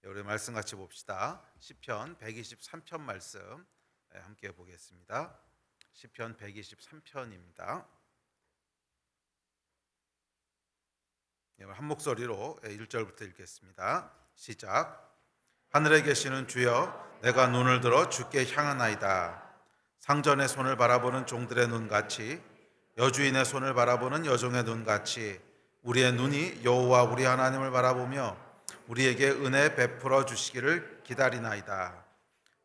우리 말씀 같이 봅시다. 시편 123편 말씀 함께 보겠습니다. 시편 123편입니다. 한 목소리로 1절부터 읽겠습니다. 시작. 하늘에 계시는 주여, 내가 눈을 들어 주께 향하나이다. 상전의 손을 바라보는 종들의 눈같이, 여주인의 손을 바라보는 여종의 눈같이 우리의 눈이 여호와 우리 하나님을 바라보며 우리에게 은혜 베풀어 주시기를 기다리나이다.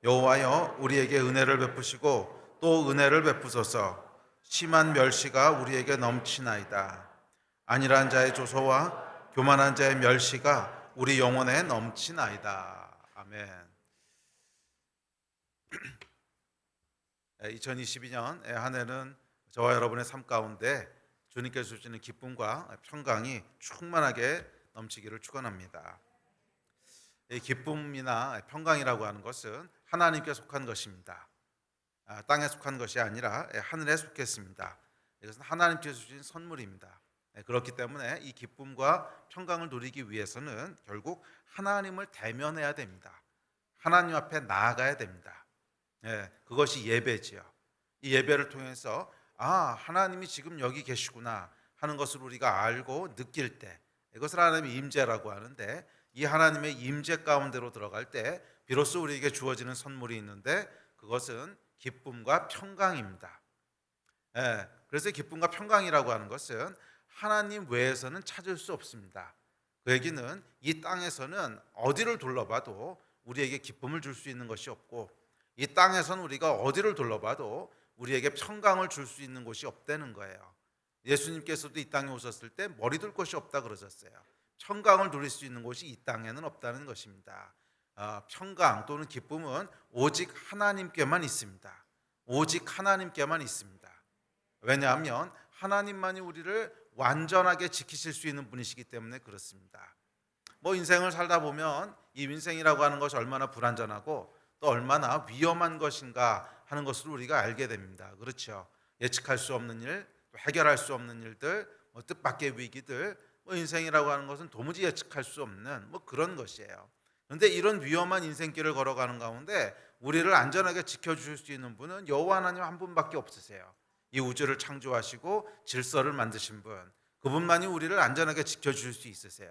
여호와여, 우리에게 은혜를 베푸시고 또 은혜를 베푸소서. 심한 멸시가 우리에게 넘치나이다. 안일한 자의 조소와 교만한 자의 멸시가 우리 영혼에 넘치나이다. 아멘. 2022년 한 해는 저와 여러분의 삶 가운데 주님께서 주시는 기쁨과 평강이 충만하게 넘치기를 축원합니다. 이 기쁨이나 평강이라고 하는 것은 하나님께 속한 것입니다. 땅에 속한 것이 아니라 하늘에 속했습니다. 이것은 하나님께서 주신 선물입니다. 그렇기 때문에 이 기쁨과 평강을 누리기 위해서는 결국 하나님을 대면해야 됩니다. 하나님 앞에 나아가야 됩니다. 그것이 예배지요. 이 예배를 통해서 하나님이 지금 여기 계시구나 하는 것을 우리가 알고 느낄 때, 이것을 하나님의 임재라고 하는데, 이 하나님의 임재 가운데로 들어갈 때 비로소 우리에게 주어지는 선물이 있는데, 그것은 기쁨과 평강입니다. 그래서 기쁨과 평강이라고 하는 것은 하나님 외에서는 찾을 수 없습니다. 그 얘기는 이 땅에서는 어디를 둘러봐도 우리에게 기쁨을 줄 수 있는 것이 없고, 이 땅에서는 우리가 어디를 둘러봐도 우리에게 평강을 줄 수 있는 곳이 없다는 거예요. 예수님께서도 이 땅에 오셨을 때 머리 둘 곳이 없다 그러셨어요. 평강을 누릴 수 있는 곳이 이 땅에는 없다는 것입니다. 평강 또는 기쁨은 오직 하나님께만 있습니다. 오직 하나님께만 있습니다. 왜냐하면 하나님만이 우리를 완전하게 지키실 수 있는 분이시기 때문에 그렇습니다. 인생을 살다 보면 이 인생이라고 하는 것이 얼마나 불완전하고 또 얼마나 위험한 것인가 하는 것을 우리가 알게 됩니다. 그렇죠? 예측할 수 없는 일, 해결할 수 없는 일들, 뜻밖의 위기들, 인생이라고 하는 것은 도무지 예측할 수 없는 그런 것이에요. 그런데 이런 위험한 인생길을 걸어가는 가운데 우리를 안전하게 지켜주실 수 있는 분은 여호와 하나님 한 분밖에 없으세요. 이 우주를 창조하시고 질서를 만드신 분, 그분만이 우리를 안전하게 지켜주실 수 있으세요.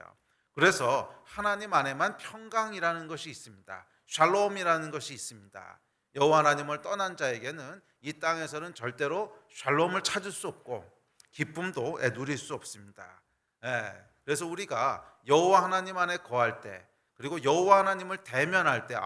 그래서 하나님 안에만 평강이라는 것이 있습니다. 샬롬이라는 것이 있습니다. 여호와 하나님을 떠난 자에게는 이 땅에서는 절대로 샬롬을 찾을 수 없고 기쁨도 누릴 수 없습니다. 그래서 우리가 여호와 하나님 안에 거할 때, 그리고 여호와 하나님을 대면할 때,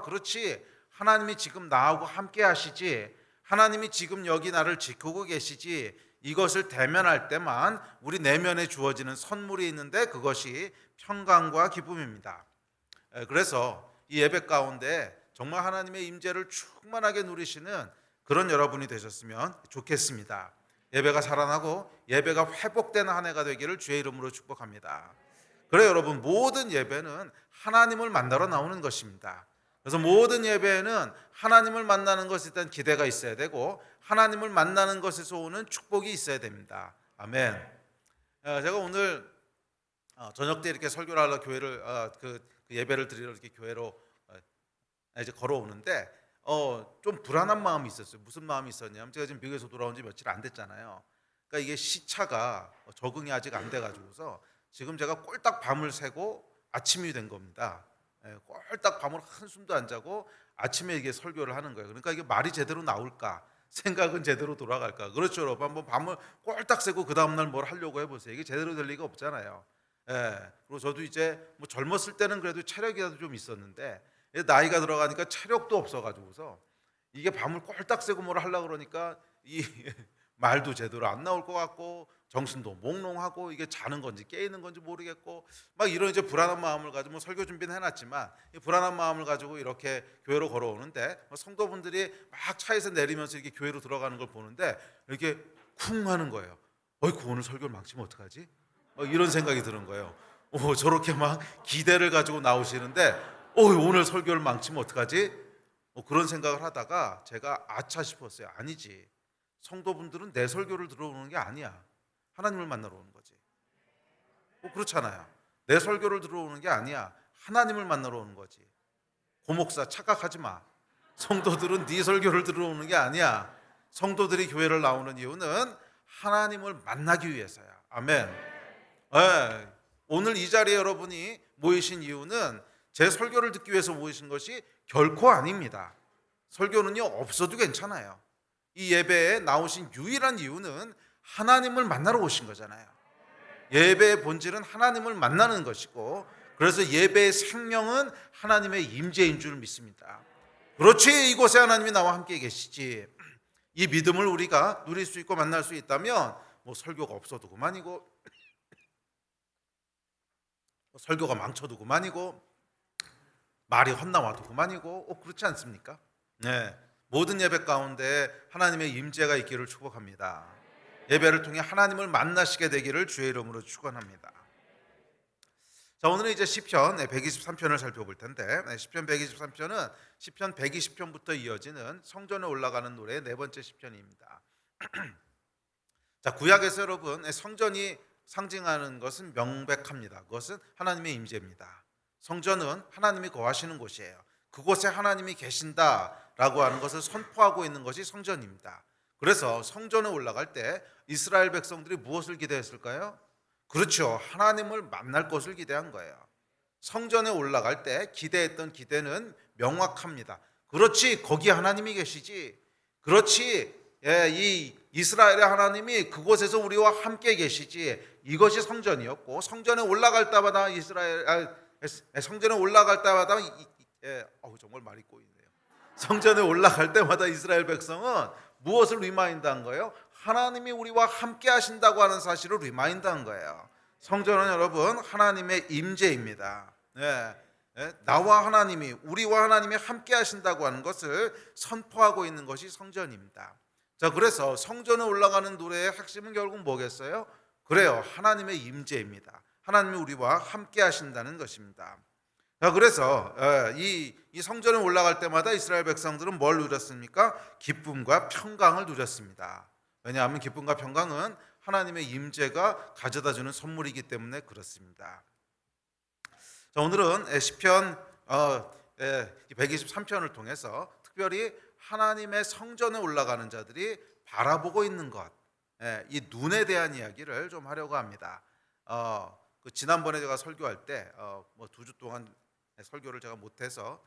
그렇지, 하나님이 지금 나하고 함께 하시지, 하나님이 지금 여기 나를 지키고 계시지, 이것을 대면할 때만 우리 내면에 주어지는 선물이 있는데 그것이 평강과 기쁨입니다. 그래서 이 예배 가운데 정말 하나님의 임재를 충만하게 누리시는 그런 여러분이 되셨으면 좋겠습니다. 예배가 살아나고 예배가 회복되는 한 해가 되기를 주의 이름으로 축복합니다. 그래 여러분, 모든 예배는 하나님을 만나러 나오는 것입니다. 그래서 모든 예배에는 하나님을 만나는 것에 대한 기대가 있어야 되고 하나님을 만나는 것에서 오는 축복이 있어야 됩니다. 아멘. 제가 오늘 저녁 때 이렇게 설교를 하러 교회를 그 예배를 드리러 이렇게 교회로 이제 걸어오는데 좀 불안한 마음이 있었어요. 무슨 마음이 있었냐면, 제가 지금 미국에서 돌아온 지 며칠 안 됐잖아요. 그러니까 이게 시차가 적응이 아직 안 돼가지고서 지금 제가 꼴딱 밤을 새고 아침이 된 겁니다. 꼴딱 밤을 한숨도 안 자고 아침에 이게 설교를 하는 거예요. 그러니까 이게 말이 제대로 나올까, 생각은 제대로 돌아갈까. 그렇죠, 여러분. 한번 밤을 꼴딱 새고 그 다음날 뭘 하려고 해보세요. 이게 제대로 될 리가 없잖아요. 그리고 저도 이제 젊었을 때는 그래도 체력이라도 좀 있었는데 나이가 들어가니까 체력도 없어가지고서 이게 밤을 꼴딱 새고 뭘 하려고 그러니까 이 말도 제대로 안 나올 것 같고 정신도 몽롱하고 이게 자는 건지 깨있는 건지 모르겠고 막 이런 이제 불안한 마음을 가지고 설교 준비는 해놨지만 이 불안한 마음을 가지고 이렇게 교회로 걸어오는데 성도분들이 막 차에서 내리면서 이렇게 교회로 들어가는 걸 보는데 이렇게 쿵 하는 거예요. 어이구, 오늘 설교를 망치면 어떡하지? 이런 생각이 드는 거예요. 저렇게 막 기대를 가지고 나오시는데 오늘 설교를 망치면 어떡하지? 그런 생각을 하다가 제가 아차 싶었어요. 아니지, 성도분들은 내 설교를 들어오는 게 아니야. 하나님을 만나러 오는 거지. 그렇잖아요. 내 설교를 들어오는 게 아니야. 하나님을 만나러 오는 거지. 고목사 착각하지 마. 성도들은 네 설교를 들어오는 게 아니야. 성도들이 교회를 나오는 이유는 하나님을 만나기 위해서야. 아멘. 네. 오늘 이 자리에 여러분이 모이신 이유는 제 설교를 듣기 위해서 모이신 것이 결코 아닙니다. 설교는요 없어도 괜찮아요. 이 예배에 나오신 유일한 이유는 하나님을 만나러 오신 거잖아요. 예배의 본질은 하나님을 만나는 것이고, 그래서 예배의 생명은 하나님의 임재인 줄 믿습니다. 그렇지, 이곳에 하나님이 나와 함께 계시지. 이 믿음을 우리가 누릴 수 있고 만날 수 있다면 뭐 설교가 없어도 그만이고, 설교가 망쳐도 그만이고, 말이 헛나와도 그만이고, 그렇지 않습니까? 네, 모든 예배 가운데 하나님의 임재가 있기를 축복합니다. 예배를 통해 하나님을 만나시게 되기를 주의 이름으로 축원합니다. 자, 오늘은 이제 시편 123편을 살펴볼 텐데, 시편 123편은 시편 120편부터 이어지는 성전에 올라가는 노래의 네 번째 시편입니다. 자, 구약에서 여러분 성전이 상징하는 것은 명백합니다. 그것은 하나님의 임재입니다. 성전은 하나님이 거하시는 곳이에요. 그곳에 하나님이 계신다라고 하는 것을 선포하고 있는 것이 성전입니다. 그래서 성전에 올라갈 때 이스라엘 백성들이 무엇을 기대했을까요? 그렇죠, 하나님을 만날 것을 기대한 거예요. 성전에 올라갈 때 기대했던 기대는 명확합니다. 그렇지, 거기 하나님이 계시지. 그렇지, 이 이스라엘의 하나님이 그곳에서 우리와 함께 계시지. 이것이 성전이었고, 성전에 올라갈 때마다 성전에 올라갈 때마다 정말 말이 꼬이네요. 성전에 올라갈 때마다 이스라엘 백성은 무엇을 리마인드한 거예요? 하나님이 우리와 함께 하신다고 하는 사실을 리마인드한 거예요. 성전은 여러분 하나님의 임재입니다. 나와 하나님이, 우리와 하나님이 함께 하신다고 하는 것을 선포하고 있는 것이 성전입니다. 자, 그래서 성전에 올라가는 노래의 핵심은 결국 뭐겠어요? 그래요, 하나님의 임재입니다. 하나님이 우리와 함께 하신다는 것입니다. 자, 그래서 이 성전에 올라갈 때마다 이스라엘 백성들은 뭘 누렸습니까? 기쁨과 평강을 누렸습니다. 왜냐하면 기쁨과 평강은 하나님의 임재가 가져다주는 선물이기 때문에 그렇습니다. 자, 오늘은 시편 123편을 통해서 특별히 하나님의 성전에 올라가는 자들이 바라보고 있는 것, 이 눈에 대한 이야기를 좀 하려고 합니다. 지난번에 제가 설교할 때 2주 동안 설교를 제가 못해서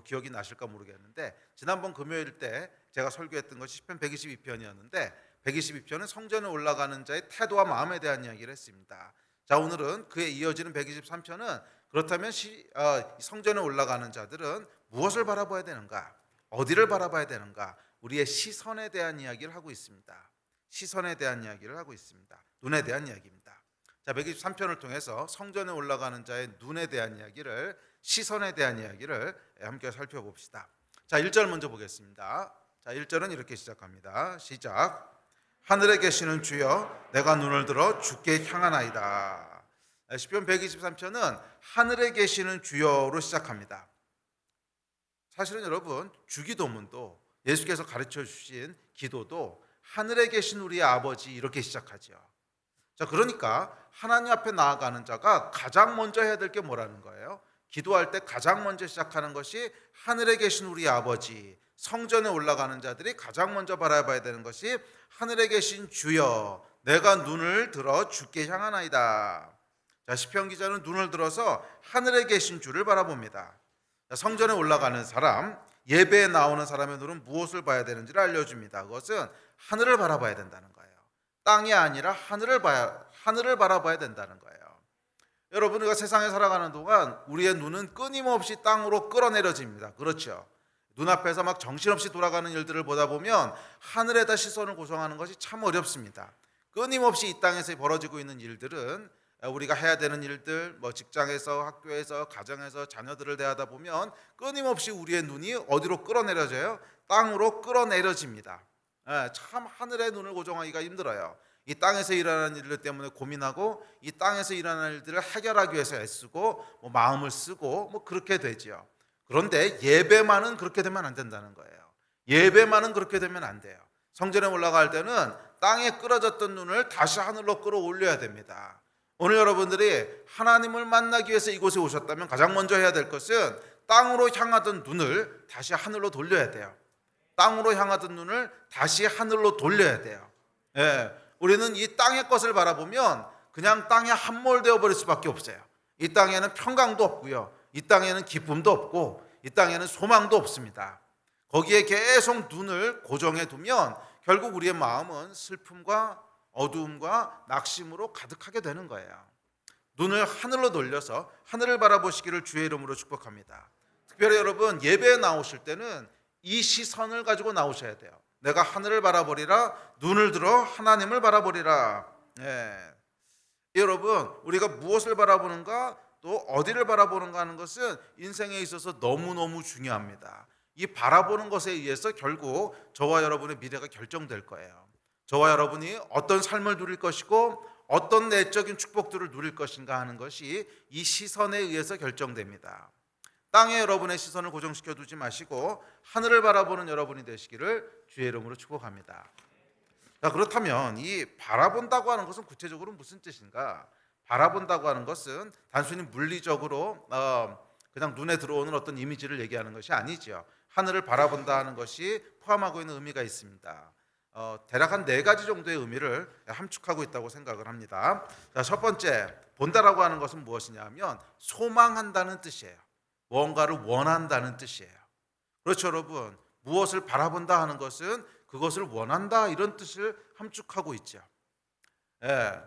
기억이 나실까 모르겠는데, 지난번 금요일 때 제가 설교했던 것이 시편 122편이었는데 122편은 성전에 올라가는 자의 태도와 마음에 대한 이야기를 했습니다. 자, 오늘은 그에 이어지는 123편은 그렇다면 성전에 올라가는 자들은 무엇을 바라봐야 되는가, 어디를 바라봐야 되는가, 우리의 시선에 대한 이야기를 하고 있습니다. 시선에 대한 이야기를 하고 있습니다. 눈에 대한 이야기입니다. 자, 123편을 통해서 성전에 올라가는 자의 눈에 대한 이야기를, 시선에 대한 이야기를 함께 살펴봅시다. 자, 1절 먼저 보겠습니다. 자, 1절은 이렇게 시작합니다. 시작. 하늘에 계시는 주여, 내가 눈을 들어 주께 향하나이다. 시편 123편은 하늘에 계시는 주여로 시작합니다. 사실은 여러분, 주기도문도, 예수께서 가르쳐 주신 기도도 하늘에 계신 우리 아버지 이렇게 시작하죠. 자, 그러니까 하나님 앞에 나아가는 자가 가장 먼저 해야 될 게 뭐라는 거예요? 기도할 때 가장 먼저 시작하는 것이 하늘에 계신 우리 아버지, 성전에 올라가는 자들이 가장 먼저 바라봐야 되는 것이 하늘에 계신 주여, 내가 눈을 들어 주께 향하나이다. 자, 시편 기자는 눈을 들어서 하늘에 계신 주를 바라봅니다. 자, 성전에 올라가는 사람, 예배에 나오는 사람의 눈은 무엇을 봐야 되는지를 알려줍니다. 그것은 하늘을 바라봐야 된다는 거예요. 땅이 아니라 하늘을 바라봐야 된다는 거예요. 여러분, 우리가 세상에 살아가는 동안 우리의 눈은 끊임없이 땅으로 끌어내려집니다. 그렇죠? 눈앞에서 막 정신없이 돌아가는 일들을 보다 보면 하늘에다 시선을 고정하는 것이 참 어렵습니다. 끊임없이 이 땅에서 벌어지고 있는 일들은, 우리가 해야 되는 일들, 직장에서, 학교에서, 가정에서 자녀들을 대하다 보면 끊임없이 우리의 눈이 어디로 끌어내려져요? 땅으로 끌어내려집니다. 참 하늘의 눈을 고정하기가 힘들어요. 이 땅에서 일어나는 일들 때문에 고민하고, 이 땅에서 일어나는 일들을 해결하기 위해서 애쓰고 마음을 쓰고 그렇게 되죠. 그런데 예배만은 그렇게 되면 안 된다는 거예요. 예배만은 그렇게 되면 안 돼요. 성전에 올라갈 때는 땅에 끌어졌던 눈을 다시 하늘로 끌어올려야 됩니다. 오늘 여러분들이 하나님을 만나기 위해서 이곳에 오셨다면 가장 먼저 해야 될 것은 땅으로 향하던 눈을 다시 하늘로 돌려야 돼요. 땅으로 향하던 눈을 다시 하늘로 돌려야 돼요. 예, 우리는 이 땅의 것을 바라보면 그냥 땅에 함몰되어 버릴 수밖에 없어요. 이 땅에는 평강도 없고요, 이 땅에는 기쁨도 없고, 이 땅에는 소망도 없습니다. 거기에 계속 눈을 고정해 두면 결국 우리의 마음은 슬픔과 어두움과 낙심으로 가득하게 되는 거예요. 눈을 하늘로 돌려서 하늘을 바라보시기를 주의 이름으로 축복합니다. 특별히 여러분, 예배에 나오실 때는 이 시선을 가지고 나오셔야 돼요. 내가 하늘을 바라보리라, 눈을 들어 하나님을 바라보리라. 예. 여러분, 우리가 무엇을 바라보는가, 또 어디를 바라보는가 하는 것은 인생에 있어서 너무너무 중요합니다. 이 바라보는 것에 의해서 결국 저와 여러분의 미래가 결정될 거예요. 저와 여러분이 어떤 삶을 누릴 것이고 어떤 내적인 축복들을 누릴 것인가 하는 것이 이 시선에 의해서 결정됩니다. 땅에 여러분의 시선을 고정시켜 두지 마시고 하늘을 바라보는 여러분이 되시기를 주의 이름으로 축복합니다. 자, 그렇다면 이 바라본다고 하는 것은 구체적으로 무슨 뜻인가? 바라본다고 하는 것은 단순히 물리적으로 그냥 눈에 들어오는 어떤 이미지를 얘기하는 것이 아니죠. 하늘을 바라본다 하는 것이 포함하고 있는 의미가 있습니다. 대략 한 4가지 정도의 의미를 함축하고 있다고 생각을 합니다. 자, 첫 번째, 본다라고 하는 것은 무엇이냐면 소망한다는 뜻이에요. 무언가를 원한다는 뜻이에요. 그렇죠, 여러분. 무엇을 바라본다 하는 것은 그것을 원한다, 이런 뜻을 함축하고 있죠. 예.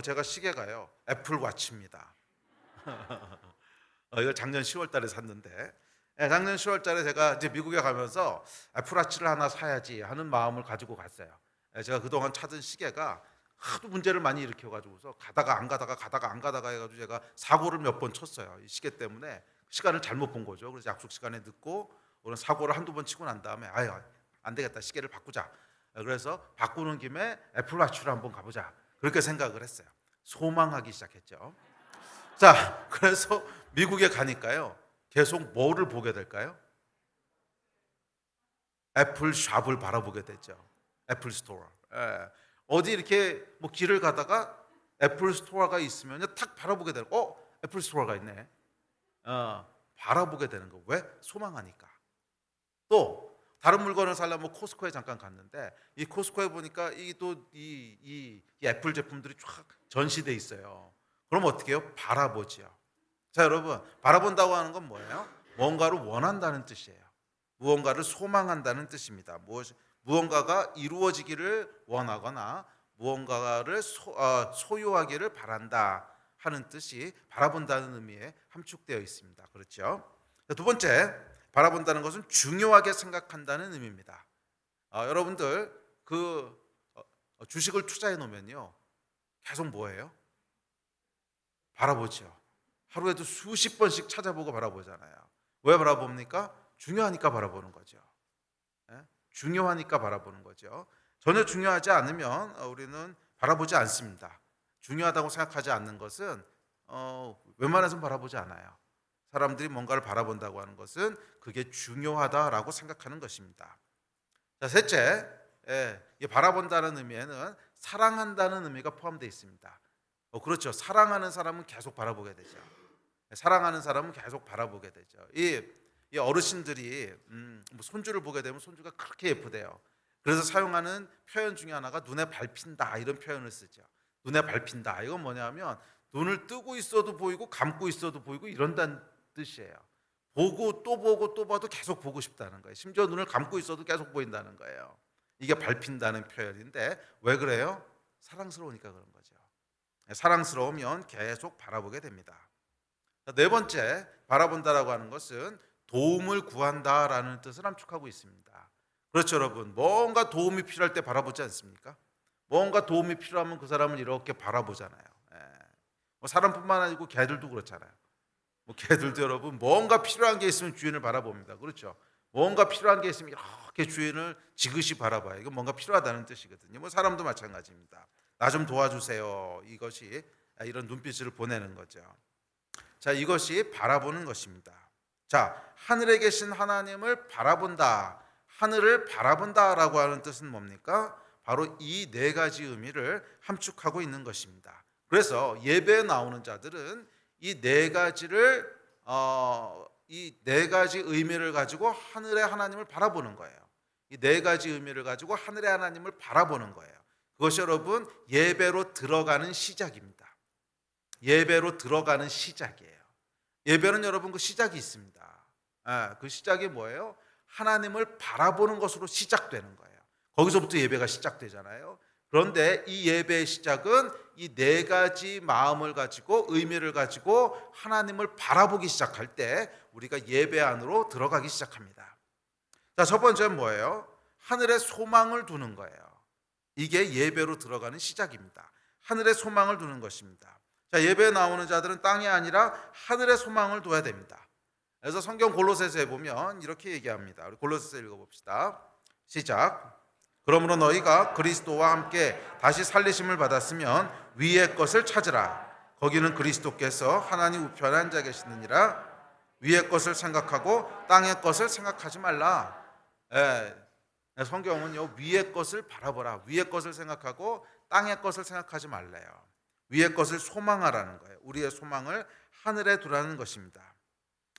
제가 시계가요, 애플워치입니다. 이걸 작년 10월달에 샀는데, 작년 10월달에 제가 이제 미국에 가면서 애플워치를 하나 사야지 하는 마음을 가지고 갔어요. 제가 그동안 찾은 시계가 하도 문제를 많이 일으켜가지고서 가다가 안 가다가 해가지고 제가 사고를 몇 번 쳤어요. 이 시계 때문에 시간을 잘못 본 거죠. 그래서 약속 시간에 늦고 오늘 사고를 한두 번 치고 난 다음에 아유, 안 되겠다, 시계를 바꾸자. 그래서 바꾸는 김에 애플워치로 한번 가보자, 그렇게 생각을 했어요. 소망하기 시작했죠. 자, 그래서 미국에 가니까요, 계속 뭐를 보게 될까요? 애플샵을 바라보게 되죠. 애플 스토어. 어디 이렇게 뭐 길을 가다가 애플 스토어가 있으면 탁 바라보게 되고, 애플 스토어가 있네. 바라보게 되는 거. 왜? 소망하니까. 또 다른 물건을 사려면 코스코에 잠깐 갔는데, 이 코스코에 보니까 이 애플 제품들이 쫙 전시돼 있어요. 그럼 어떻게 해요? 바라보지요. 자, 여러분, 바라본다고 하는 건 뭐예요? 무언가를 원한다는 뜻이에요. 무언가를 소망한다는 뜻입니다. 무언가가 이루어지기를 원하거나 무언가를 소유하기를 바란다 하는 뜻이 바라본다는 의미에 함축되어 있습니다. 그렇죠? 두 번째, 바라본다는 것은 중요하게 생각한다는 의미입니다. 여러분들 주식을 투자해 놓으면요, 계속 뭐예요? 바라보죠. 하루에도 수십 번씩 찾아보고 바라보잖아요. 왜 바라봅니까? 중요하니까 바라보는 거죠. 중요하니까 바라보는 거죠. 전혀 중요하지 않으면 우리는 바라보지 않습니다. 중요하다고 생각하지 않는 것은 웬만해서는 바라보지 않아요. 사람들이 뭔가를 바라본다고 하는 것은 그게 중요하다라고 생각하는 것입니다. 자, 셋째, 이 바라본다는 의미에는 사랑한다는 의미가 포함되어 있습니다. 그렇죠. 사랑하는 사람은 계속 바라보게 되죠. 사랑하는 사람은 계속 바라보게 되죠. 이 어르신들이 손주를 보게 되면 손주가 그렇게 예쁘대요. 그래서 사용하는 표현 중에 하나가 눈에 밟힌다, 이런 표현을 쓰죠. 눈에 밟힌다. 이건 뭐냐면 눈을 뜨고 있어도 보이고 감고 있어도 보이고 이런다는 뜻이에요. 보고 또 봐도 계속 보고 싶다는 거예요. 심지어 눈을 감고 있어도 계속 보인다는 거예요. 이게 밟힌다는 표현인데, 왜 그래요? 사랑스러우니까 그런 거죠. 사랑스러우면 계속 바라보게 됩니다. 네 번째, 바라본다라고 하는 것은 도움을 구한다라는 뜻을 함축하고 있습니다. 그렇죠, 여러분. 뭔가 도움이 필요할 때 바라보지 않습니까? 뭔가 도움이 필요하면 그 사람을 이렇게 바라보잖아요. 사람뿐만 아니고 개들도 그렇잖아요. 개들도 여러분, 뭔가 필요한 게 있으면 주인을 바라봅니다. 그렇죠? 뭔가 필요한 게 있으면 이렇게 주인을 지그시 바라봐요. 이건 뭔가 필요하다는 뜻이거든요. 사람도 마찬가지입니다. 나 좀 도와주세요. 이것이 이런 눈빛을 보내는 거죠. 자, 이것이 바라보는 것입니다. 자, 하늘에 계신 하나님을 바라본다, 하늘을 바라본다라고 하는 뜻은 뭡니까? 바로 이 네 가지 의미를 함축하고 있는 것입니다. 그래서 예배에 나오는 자들은 이 네 가지 의미를 가지고 하늘의 하나님을 바라보는 거예요. 이 네 가지 의미를 가지고 하늘의 하나님을 바라보는 거예요. 그것이 여러분 예배로 들어가는 시작입니다. 예배로 들어가는 시작이에요. 예배는 여러분 그 시작이 있습니다. 그 시작이 뭐예요? 하나님을 바라보는 것으로 시작되는 거예요. 거기서부터 예배가 시작되잖아요. 그런데 이 예배의 시작은 이 네 가지 마음을 가지고 의미를 가지고 하나님을 바라보기 시작할 때 우리가 예배 안으로 들어가기 시작합니다. 자, 첫 번째는 뭐예요? 하늘의 소망을 두는 거예요. 이게 예배로 들어가는 시작입니다. 하늘의 소망을 두는 것입니다. 자, 예배에 나오는 자들은 땅이 아니라 하늘의 소망을 둬야 됩니다. 그래서 성경 골로새서에 보면 이렇게 얘기합니다. 우리 골로새서 읽어봅시다. 시작. 그러므로 너희가 그리스도와 함께 다시 살리심을 받았으면 위의 것을 찾으라. 거기는 그리스도께서 하나님 우편에 앉아 계시느니라. 위의 것을 생각하고 땅의 것을 생각하지 말라. 성경은요, 위의 것을 바라보라. 위의 것을 생각하고 땅의 것을 생각하지 말래요. 위의 것을 소망하라는 거예요. 우리의 소망을 하늘에 두라는 것입니다.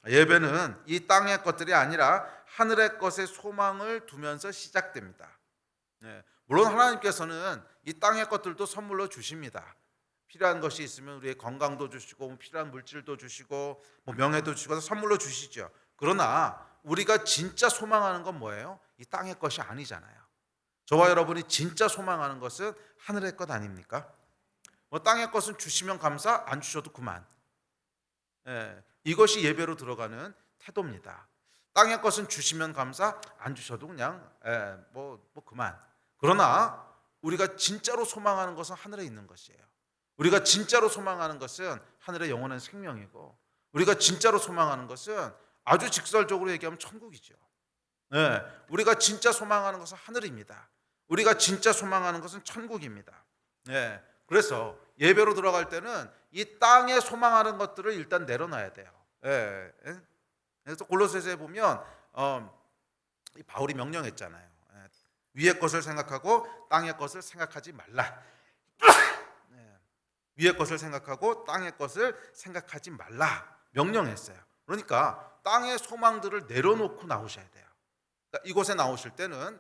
예배는 이 땅의 것들이 아니라 하늘의 것에 소망을 두면서 시작됩니다. 물론 하나님께서는 이 땅의 것들도 선물로 주십니다. 필요한 것이 있으면 우리의 건강도 주시고 필요한 물질도 주시고 명예도 주시고 선물로 주시죠. 그러나 우리가 진짜 소망하는 건 뭐예요? 이 땅의 것이 아니잖아요. 저와 여러분이 진짜 소망하는 것은 하늘의 것 아닙니까? 땅의 것은 주시면 감사, 안 주셔도 그만. 이것이 예배로 들어가는 태도입니다. 땅의 것은 주시면 감사, 안 주셔도 그냥 그만. 그러나 우리가 진짜로 소망하는 것은 하늘에 있는 것이에요. 우리가 진짜로 소망하는 것은 하늘의 영원한 생명이고, 우리가 진짜로 소망하는 것은 아주 직설적으로 얘기하면 천국이죠. 우리가 진짜 소망하는 것은 하늘입니다. 우리가 진짜 소망하는 것은 천국입니다. 그래서 예배로 들어갈 때는 이 땅에 소망하는 것들을 일단 내려놔야 돼요. 그래서 골로새서에 보면 바울이 명령했잖아요. 위의 것을 생각하고 땅의 것을 생각하지 말라. 위의 것을 생각하고 땅의 것을 생각하지 말라 명령했어요. 그러니까 땅의 소망들을 내려놓고 나오셔야 돼요. 그러니까 이곳에 나오실 때는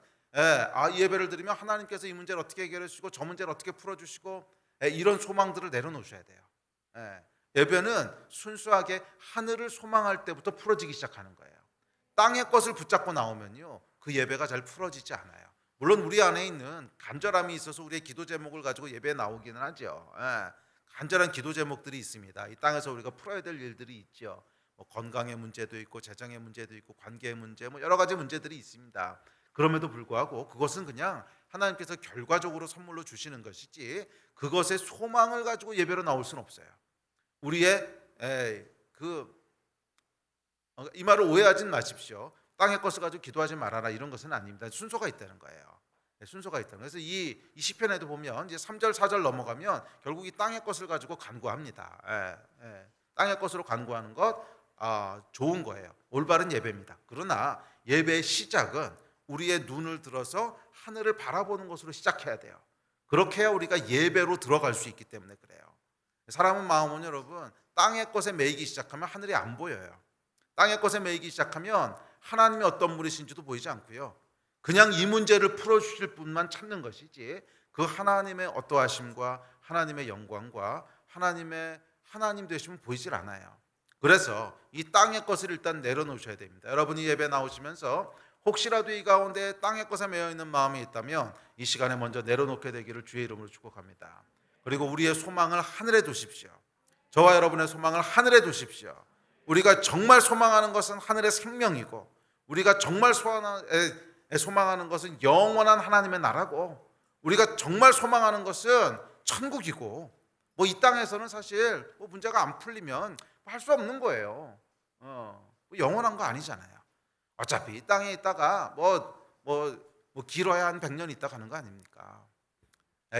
이 예배를 드리면 하나님께서 이 문제를 어떻게 해결해 주시고 저 문제를 어떻게 풀어주시고 이런 소망들을 내려놓으셔야 돼요. 예배는 순수하게 하늘을 소망할 때부터 풀어지기 시작하는 거예요. 땅의 것을 붙잡고 나오면요, 그 예배가 잘 풀어지지 않아요. 물론 우리 안에 있는 간절함이 있어서 우리의 기도 제목을 가지고 예배에 나오기는 하죠. 간절한 기도 제목들이 있습니다. 이 땅에서 우리가 풀어야 될 일들이 있죠. 건강의 문제도 있고 재정의 문제도 있고 관계의 문제, 여러 가지 문제들이 있습니다. 그럼에도 불구하고 그것은 그냥 하나님께서 결과적으로 선물로 주시는 것이지 그것의 소망을 가지고 예배로 나올 수는 없어요. 우리의 이 말을 오해하지 마십시오. 땅의 것을 가지고 기도하지 말아라 이런 것은 아닙니다. 순서가 있다는 거예요. 순서가 있다는 거예요. 그래서 이 시편에도 보면 이제 3절 4절 넘어가면 결국 이 땅의 것을 가지고 간구합니다. 땅의 것으로 간구하는 것 좋은 거예요. 올바른 예배입니다. 그러나 예배의 시작은 우리의 눈을 들어서 하늘을 바라보는 것으로 시작해야 돼요. 그렇게 해야 우리가 예배로 들어갈 수 있기 때문에 그래요. 사람은 마음은 여러분 땅의 것에 매이기 시작하면 하늘이 안 보여요. 땅의 것에 매이기 시작하면 하나님이 어떤 분이신지도 보이지 않고요. 그냥 이 문제를 풀어주실 분만 찾는 것이지 그 하나님의 어떠하심과 하나님의 영광과 하나님 되심은 보이질 않아요. 그래서 이 땅의 것을 일단 내려놓으셔야 됩니다. 여러분이 예배 나오시면서 혹시라도 이 가운데 땅의 것에 매여있는 마음이 있다면 이 시간에 먼저 내려놓게 되기를 주의 이름으로 축복합니다. 그리고 우리의 소망을 하늘에 두십시오. 저와 여러분의 소망을 하늘에 두십시오. 우리가 정말 소망하는 것은 하늘의 생명이고 우리가 정말 소망하는 것은 영원한 하나님의 나라고 우리가 정말 소망하는 것은 천국이고 이 땅에서는 사실 문제가 안 풀리면 할 수 없는 거예요. 영원한 거 아니잖아요. 어차피 이 땅에 있다가 길어야 한 100년 있다 가는 거 아닙니까?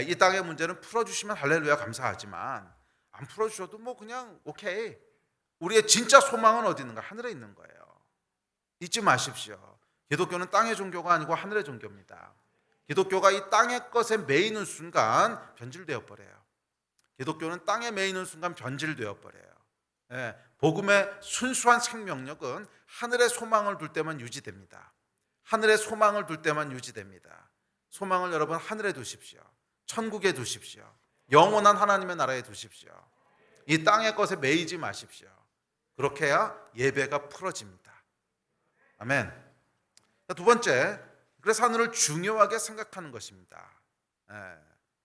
이 땅의 문제는 풀어주시면 할렐루야 감사하지만 안 풀어주셔도 그냥 오케이. 우리의 진짜 소망은 어디 있는가? 하늘에 있는 거예요. 잊지 마십시오. 기독교는 땅의 종교가 아니고 하늘의 종교입니다. 기독교가 이 땅의 것에 매이는 순간 변질되어 버려요. 기독교는 땅에 매이는 순간 변질되어 버려요. 예, 복음의 순수한 생명력은 하늘의 소망을 둘 때만 유지됩니다. 하늘의 소망을 둘 때만 유지됩니다. 소망을 여러분 하늘에 두십시오. 천국에 두십시오. 영원한 하나님의 나라에 두십시오. 이 땅의 것에 매이지 마십시오. 그렇게 해야 예배가 풀어집니다. 아멘. 두 번째, 그래서 하늘을 중요하게 생각하는 것입니다.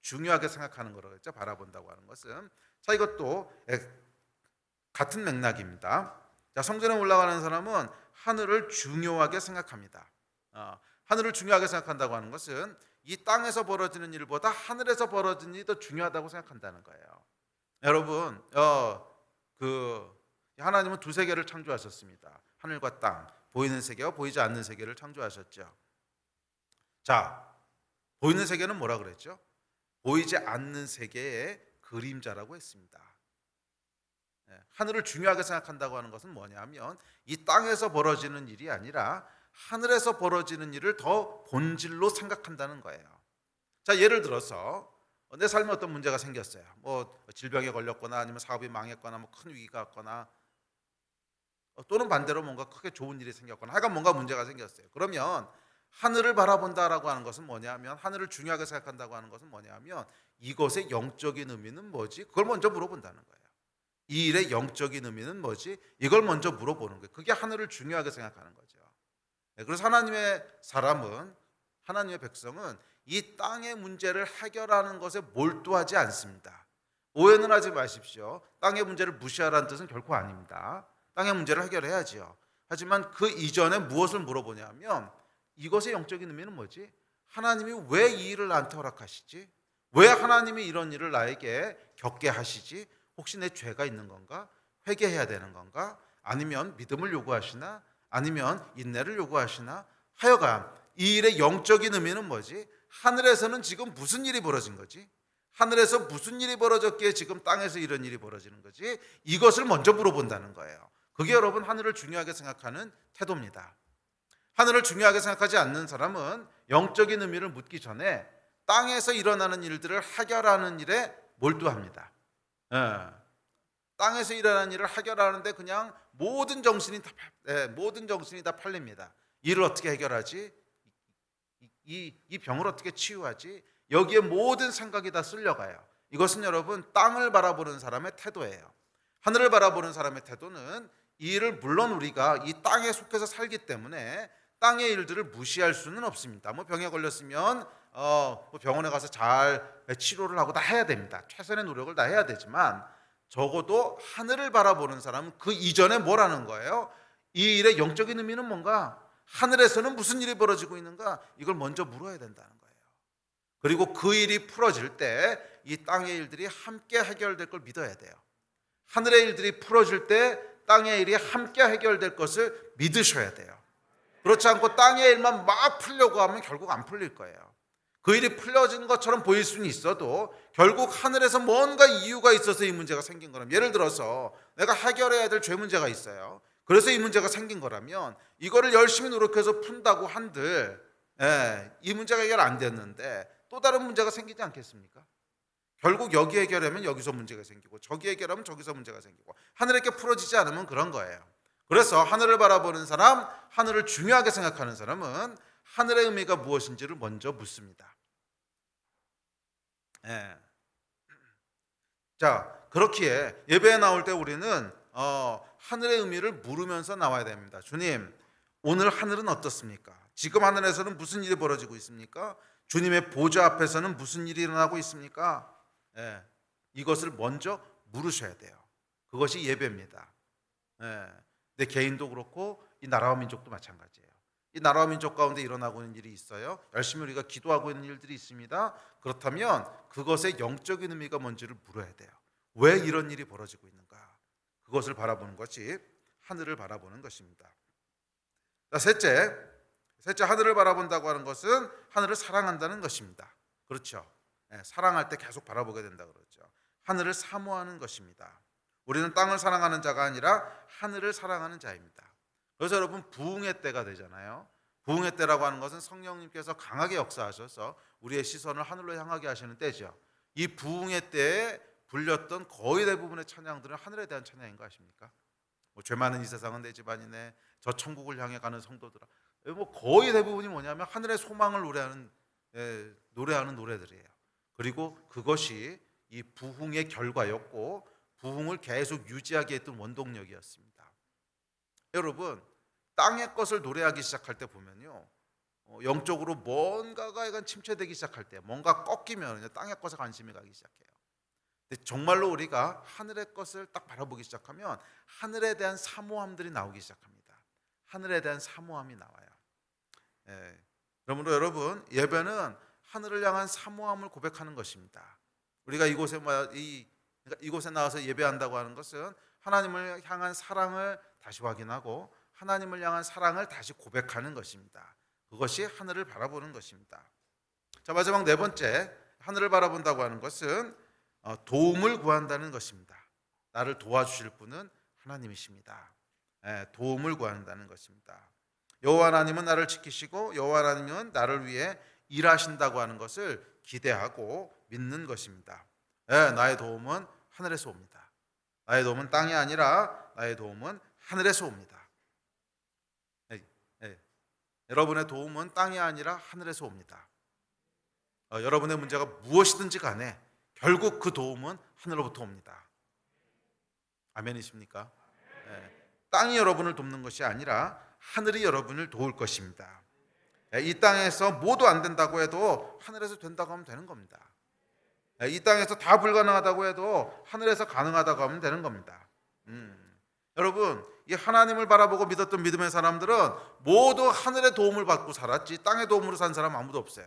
중요하게 생각하는 거라고 했죠. 바라본다고 하는 것은. 자, 이것도 같은 맥락입니다. 자, 성전에 올라가는 사람은 하늘을 중요하게 생각합니다. 하늘을 중요하게 생각한다고 하는 것은 이 땅에서 벌어지는 일보다 하늘에서 벌어지는 일이 더 중요하다고 생각한다는 거예요. 여러분, 하나님은 두 세계를 창조하셨습니다. 하늘과 땅, 보이는 세계와 보이지 않는 세계를 창조하셨죠. 자, 보이는 세계는 뭐라 그랬죠? 보이지 않는 세계의 그림자라고 했습니다. 하늘을 중요하게 생각한다고 하는 것은 뭐냐면 이 땅에서 벌어지는 일이 아니라 하늘에서 벌어지는 일을 더 본질로 생각한다는 거예요. 자, 예를 들어서 내 삶에 어떤 문제가 생겼어요. 뭐 질병에 걸렸거나 아니면 사업이 망했거나 뭐 큰 위기가 왔거나 또는 반대로 뭔가 크게 좋은 일이 생겼거나 하여간 뭔가 문제가 생겼어요. 그러면 하늘을 바라본다라고 하는 것은 뭐냐면, 하늘을 중요하게 생각한다고 하는 것은 뭐냐면 이것의 영적인 의미는 뭐지? 그걸 먼저 물어본다는 거예요. 이 일의 영적인 의미는 뭐지? 이걸 먼저 물어보는 거예요. 그게 하늘을 중요하게 생각하는 거죠. 그래서 하나님의 사람은, 하나님의 백성은 이 땅의 문제를 해결하는 것에 몰두하지 않습니다. 오해는 하지 마십시오. 땅의 문제를 무시하라는 뜻은 결코 아닙니다. 땅의 문제를 해결해야지요. 하지만 그 이전에 무엇을 물어보냐면 이것의 영적인 의미는 뭐지? 하나님이 왜 이 일을 나한테 허락하시지? 왜 하나님이 이런 일을 나에게 겪게 하시지? 혹시 내 죄가 있는 건가? 회개해야 되는 건가? 아니면 믿음을 요구하시나? 아니면 인내를 요구하시나? 하여간 이 일의 영적인 의미는 뭐지? 하늘에서는 지금 무슨 일이 벌어진 거지? 하늘에서 무슨 일이 벌어졌기에 지금 땅에서 이런 일이 벌어지는 거지? 이것을 먼저 물어본다는 거예요. 그게 여러분 하늘을 중요하게 생각하는 태도입니다. 하늘을 중요하게 생각하지 않는 사람은 영적인 의미를 묻기 전에 땅에서 일어나는 일들을 해결하는 일에 몰두합니다. 땅에서 일어나는 일을 해결하는데 그냥 모든 정신이 다 팔립니다. 일을 어떻게 해결하지? 이 병을 어떻게 치유하지? 여기에 모든 생각이 다 쓸려가요. 이것은 여러분 땅을 바라보는 사람의 태도예요. 하늘을 바라보는 사람의 태도는 이 일을, 물론 우리가 이 땅에 속해서 살기 때문에 땅의 일들을 무시할 수는 없습니다. 뭐 병에 걸렸으면 병원에 가서 잘 치료를 하고 다 해야 됩니다. 최선의 노력을 다 해야 되지만 적어도 하늘을 바라보는 사람은 그 이전에 뭐라는 거예요? 이 일의 영적인 의미는 뭔가? 하늘에서는 무슨 일이 벌어지고 있는가? 이걸 먼저 물어야 된다는 거예요. 그리고 그 일이 풀어질 때 이 땅의 일들이 함께 해결될 걸 믿어야 돼요. 하늘의 일들이 풀어질 때 땅의 일이 함께 해결될 것을 믿으셔야 돼요. 그렇지 않고 땅의 일만 막 풀려고 하면 결국 안 풀릴 거예요. 그 일이 풀려진 것처럼 보일 수는 있어도 결국 하늘에서 뭔가 이유가 있어서 이 문제가 생긴 거라면, 예를 들어서 내가 해결해야 될 죄 문제가 있어요. 그래서 이 문제가 생긴 거라면 이거를 열심히 노력해서 푼다고 한들 이 문제가 해결 안 됐는데 또 다른 문제가 생기지 않겠습니까? 결국 여기 해결하면 여기서 문제가 생기고 저기 해결하면 저기서 문제가 생기고 하늘에게 풀어지지 않으면 그런 거예요. 그래서 하늘을 바라보는 사람, 하늘을 중요하게 생각하는 사람은 하늘의 의미가 무엇인지를 먼저 묻습니다. 자, 그렇기에 예배에 나올 때 우리는 하늘의 의미를 물으면서 나와야 됩니다. 주님, 오늘 하늘은 어떻습니까? 지금 하늘에서는 무슨 일이 벌어지고 있습니까? 주님의 보좌 앞에서는 무슨 일이 일어나고 있습니까? 이것을 먼저 물으셔야 돼요. 그것이 예배입니다. 내 개인도 그렇고 이 나라와 민족도 마찬가지예요. 이 나라와 민족 가운데 일어나고 있는 일이 있어요. 열심히 우리가 기도하고 있는 일들이 있습니다. 그렇다면 그것의 영적인 의미가 뭔지를 물어야 돼요. 왜 이런 일이 벌어지고 있는가? 그것을 바라보는 것이 하늘을 바라보는 것입니다. 자, 셋째 하늘을 바라본다고 하는 것은 하늘을 사랑한다는 것입니다. 그렇죠. 사랑할 때 계속 바라보게 된다 그러죠. 하늘을 사모하는 것입니다. 우리는 땅을 사랑하는 자가 아니라 하늘을 사랑하는 자입니다. 그래서 여러분 부흥의 때가 되잖아요. 부흥의 때라고 하는 것은 성령님께서 강하게 역사하셔서 우리의 시선을 하늘로 향하게 하시는 때죠. 이 부흥의 때에 불렸던 거의 대부분의 찬양들은 하늘에 대한 찬양인 거 아십니까? 죄 많은 이 세상은 내 집안이네, 저 천국을 향해 가는 성도들아, 거의 대부분이 뭐냐면 하늘의 소망을 노래하는 노래들이에요. 그리고 그것이 이 부흥의 결과였고 부흥을 계속 유지하게 했던 원동력이었습니다. 여러분, 땅의 것을 노래하기 시작할 때 보면요, 영적으로 뭔가가 약간 침체되기 시작할 때, 뭔가 꺾이면 땅의 것에 관심이 가기 시작해요. 근데 정말로 우리가 하늘의 것을 딱 바라보기 시작하면 하늘에 대한 사모함들이 나오기 시작합니다. 하늘에 대한 사모함이 나와요. 그러므로 여러분, 예배는 하늘을 향한 사모함을 고백하는 것입니다. 우리가 이곳에 나와서 예배한다고 하는 것은 하나님을 향한 사랑을 다시 확인하고 하나님을 향한 사랑을 다시 고백하는 것입니다. 그것이 하늘을 바라보는 것입니다. 자, 마지막 네 번째, 하늘을 바라본다고 하는 것은 도움을 구한다는 것입니다. 나를 도와주실 분은 하나님이십니다. 도움을 구한다는 것입니다. 여호와 하나님은 나를 지키시고 여호와 하나님은 나를 위해 일하신다고 하는 것을 기대하고 믿는 것입니다. 나의 도움은 하늘에서 옵니다. 나의 도움은 땅이 아니라 나의 도움은 하늘에서 옵니다. 여러분의 도움은 땅이 아니라 하늘에서 옵니다. 여러분의 문제가 무엇이든지 간에 결국 그 도움은 하늘로부터 옵니다. 아멘이십니까? 땅이 여러분을 돕는 것이 아니라 하늘이 여러분을 도울 것입니다. 이 땅에서 모두 안 된다고 해도 하늘에서 된다고 하면 되는 겁니다. 이 땅에서 다 불가능하다고 해도 하늘에서 가능하다고 하면 되는 겁니다. 여러분, 이 하나님을 바라보고 믿었던 믿음의 사람들은 모두 하늘의 도움을 받고 살았지 땅의 도움으로 산 사람 아무도 없어요.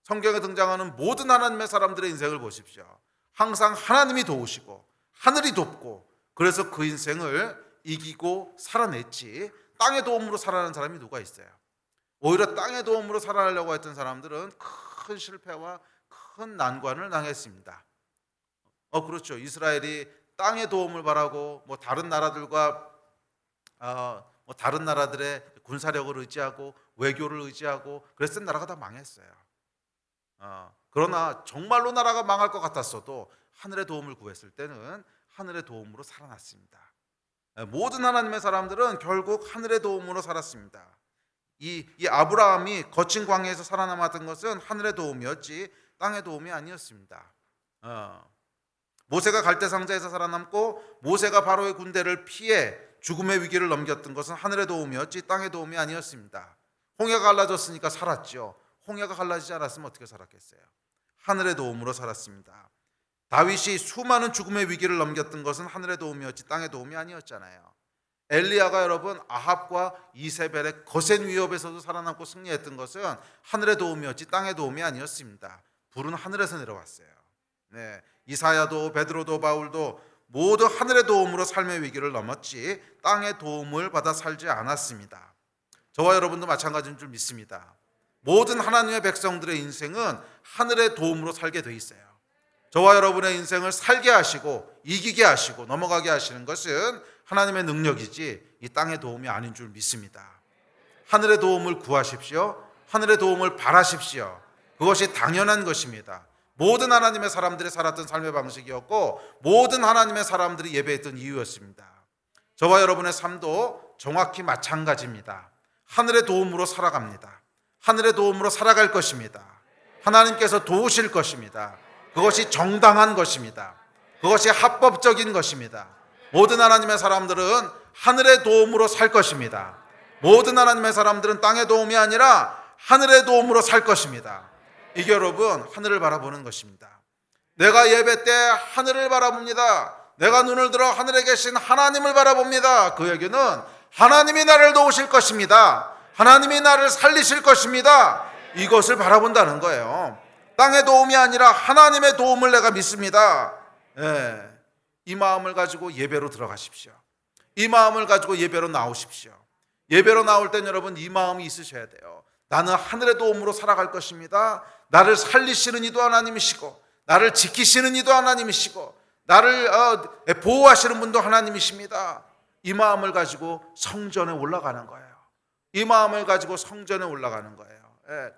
성경에 등장하는 모든 하나님의 사람들의 인생을 보십시오. 항상 하나님이 도우시고 하늘이 돕고, 그래서 그 인생을 이기고 살아냈지 땅의 도움으로 살아가는 사람이 누가 있어요? 오히려 땅의 도움으로 살아가려고 했던 사람들은 큰 실패와 큰 난관을 당했습니다. 그렇죠. 이스라엘이 땅의 도움을 바라고 다른 나라들과 다른 나라들의 군사력을 의지하고 외교를 의지하고 그랬을 때 나라가 다 망했어요. 그러나 정말로 나라가 망할 것 같았어도 하늘의 도움을 구했을 때는 하늘의 도움으로 살아났습니다. 모든 하나님의 사람들은 결국 하늘의 도움으로 살았습니다. 이 아브라함이 거친 광야에서 살아남았던 것은 하늘의 도움이었지 땅의 도움이 아니었습니다. 모세가 갈대상자에서 살아남고 모세가 바로의 군대를 피해 죽음의 위기를 넘겼던 것은 하늘의 도움이었지 땅의 도움이 아니었습니다. 홍해가 갈라졌으니까 살았죠. 홍해가 갈라지지 않았으면 어떻게 살았겠어요? 하늘의 도움으로 살았습니다. 다윗이 수많은 죽음의 위기를 넘겼던 것은 하늘의 도움이었지 땅의 도움이 아니었잖아요. 엘리야가 여러분 아합과 이세벨의 거센 위협에서도 살아남고 승리했던 것은 하늘의 도움이었지 땅의 도움이 아니었습니다. 불은 하늘에서 내려왔어요. 이사야도 베드로도 바울도 모두 하늘의 도움으로 삶의 위기를 넘었지 땅의 도움을 받아 살지 않았습니다. 저와 여러분도 마찬가지인 줄 믿습니다. 모든 하나님의 백성들의 인생은 하늘의 도움으로 살게 돼 있어요. 저와 여러분의 인생을 살게 하시고 이기게 하시고 넘어가게 하시는 것은 하나님의 능력이지 이 땅의 도움이 아닌 줄 믿습니다. 하늘의 도움을 구하십시오. 하늘의 도움을 바라십시오. 그것이 당연한 것입니다. 모든 하나님의 사람들이 살았던 삶의 방식이었고 모든 하나님의 사람들이 예배했던 이유였습니다. 저와 여러분의 삶도 정확히 마찬가지입니다. 하늘의 도움으로 살아갑니다. 하늘의 도움으로 살아갈 것입니다. 하나님께서 도우실 것입니다. 그것이 정당한 것입니다. 그것이 합법적인 것입니다. 모든 하나님의 사람들은 하늘의 도움으로 살 것입니다. 모든 하나님의 사람들은 땅의 도움이 아니라 하늘의 도움으로 살 것입니다. 이게 여러분 하늘을 바라보는 것입니다. 내가 예배 때 하늘을 바라봅니다. 내가 눈을 들어 하늘에 계신 하나님을 바라봅니다. 그 얘기는 하나님이 나를 도우실 것입니다. 하나님이 나를 살리실 것입니다. 이것을 바라본다는 거예요. 땅의 도움이 아니라 하나님의 도움을 내가 믿습니다. 이 마음을 가지고 예배로 들어가십시오. 이 마음을 가지고 예배로 나오십시오. 예배로 나올 땐 여러분 이 마음이 있으셔야 돼요. 나는 하늘의 도움으로 살아갈 것입니다. 나를 살리시는 이도 하나님이시고 나를 지키시는 이도 하나님이시고 나를 보호하시는 분도 하나님이십니다. 이 마음을 가지고 성전에 올라가는 거예요. 이 마음을 가지고 성전에 올라가는 거예요. 예.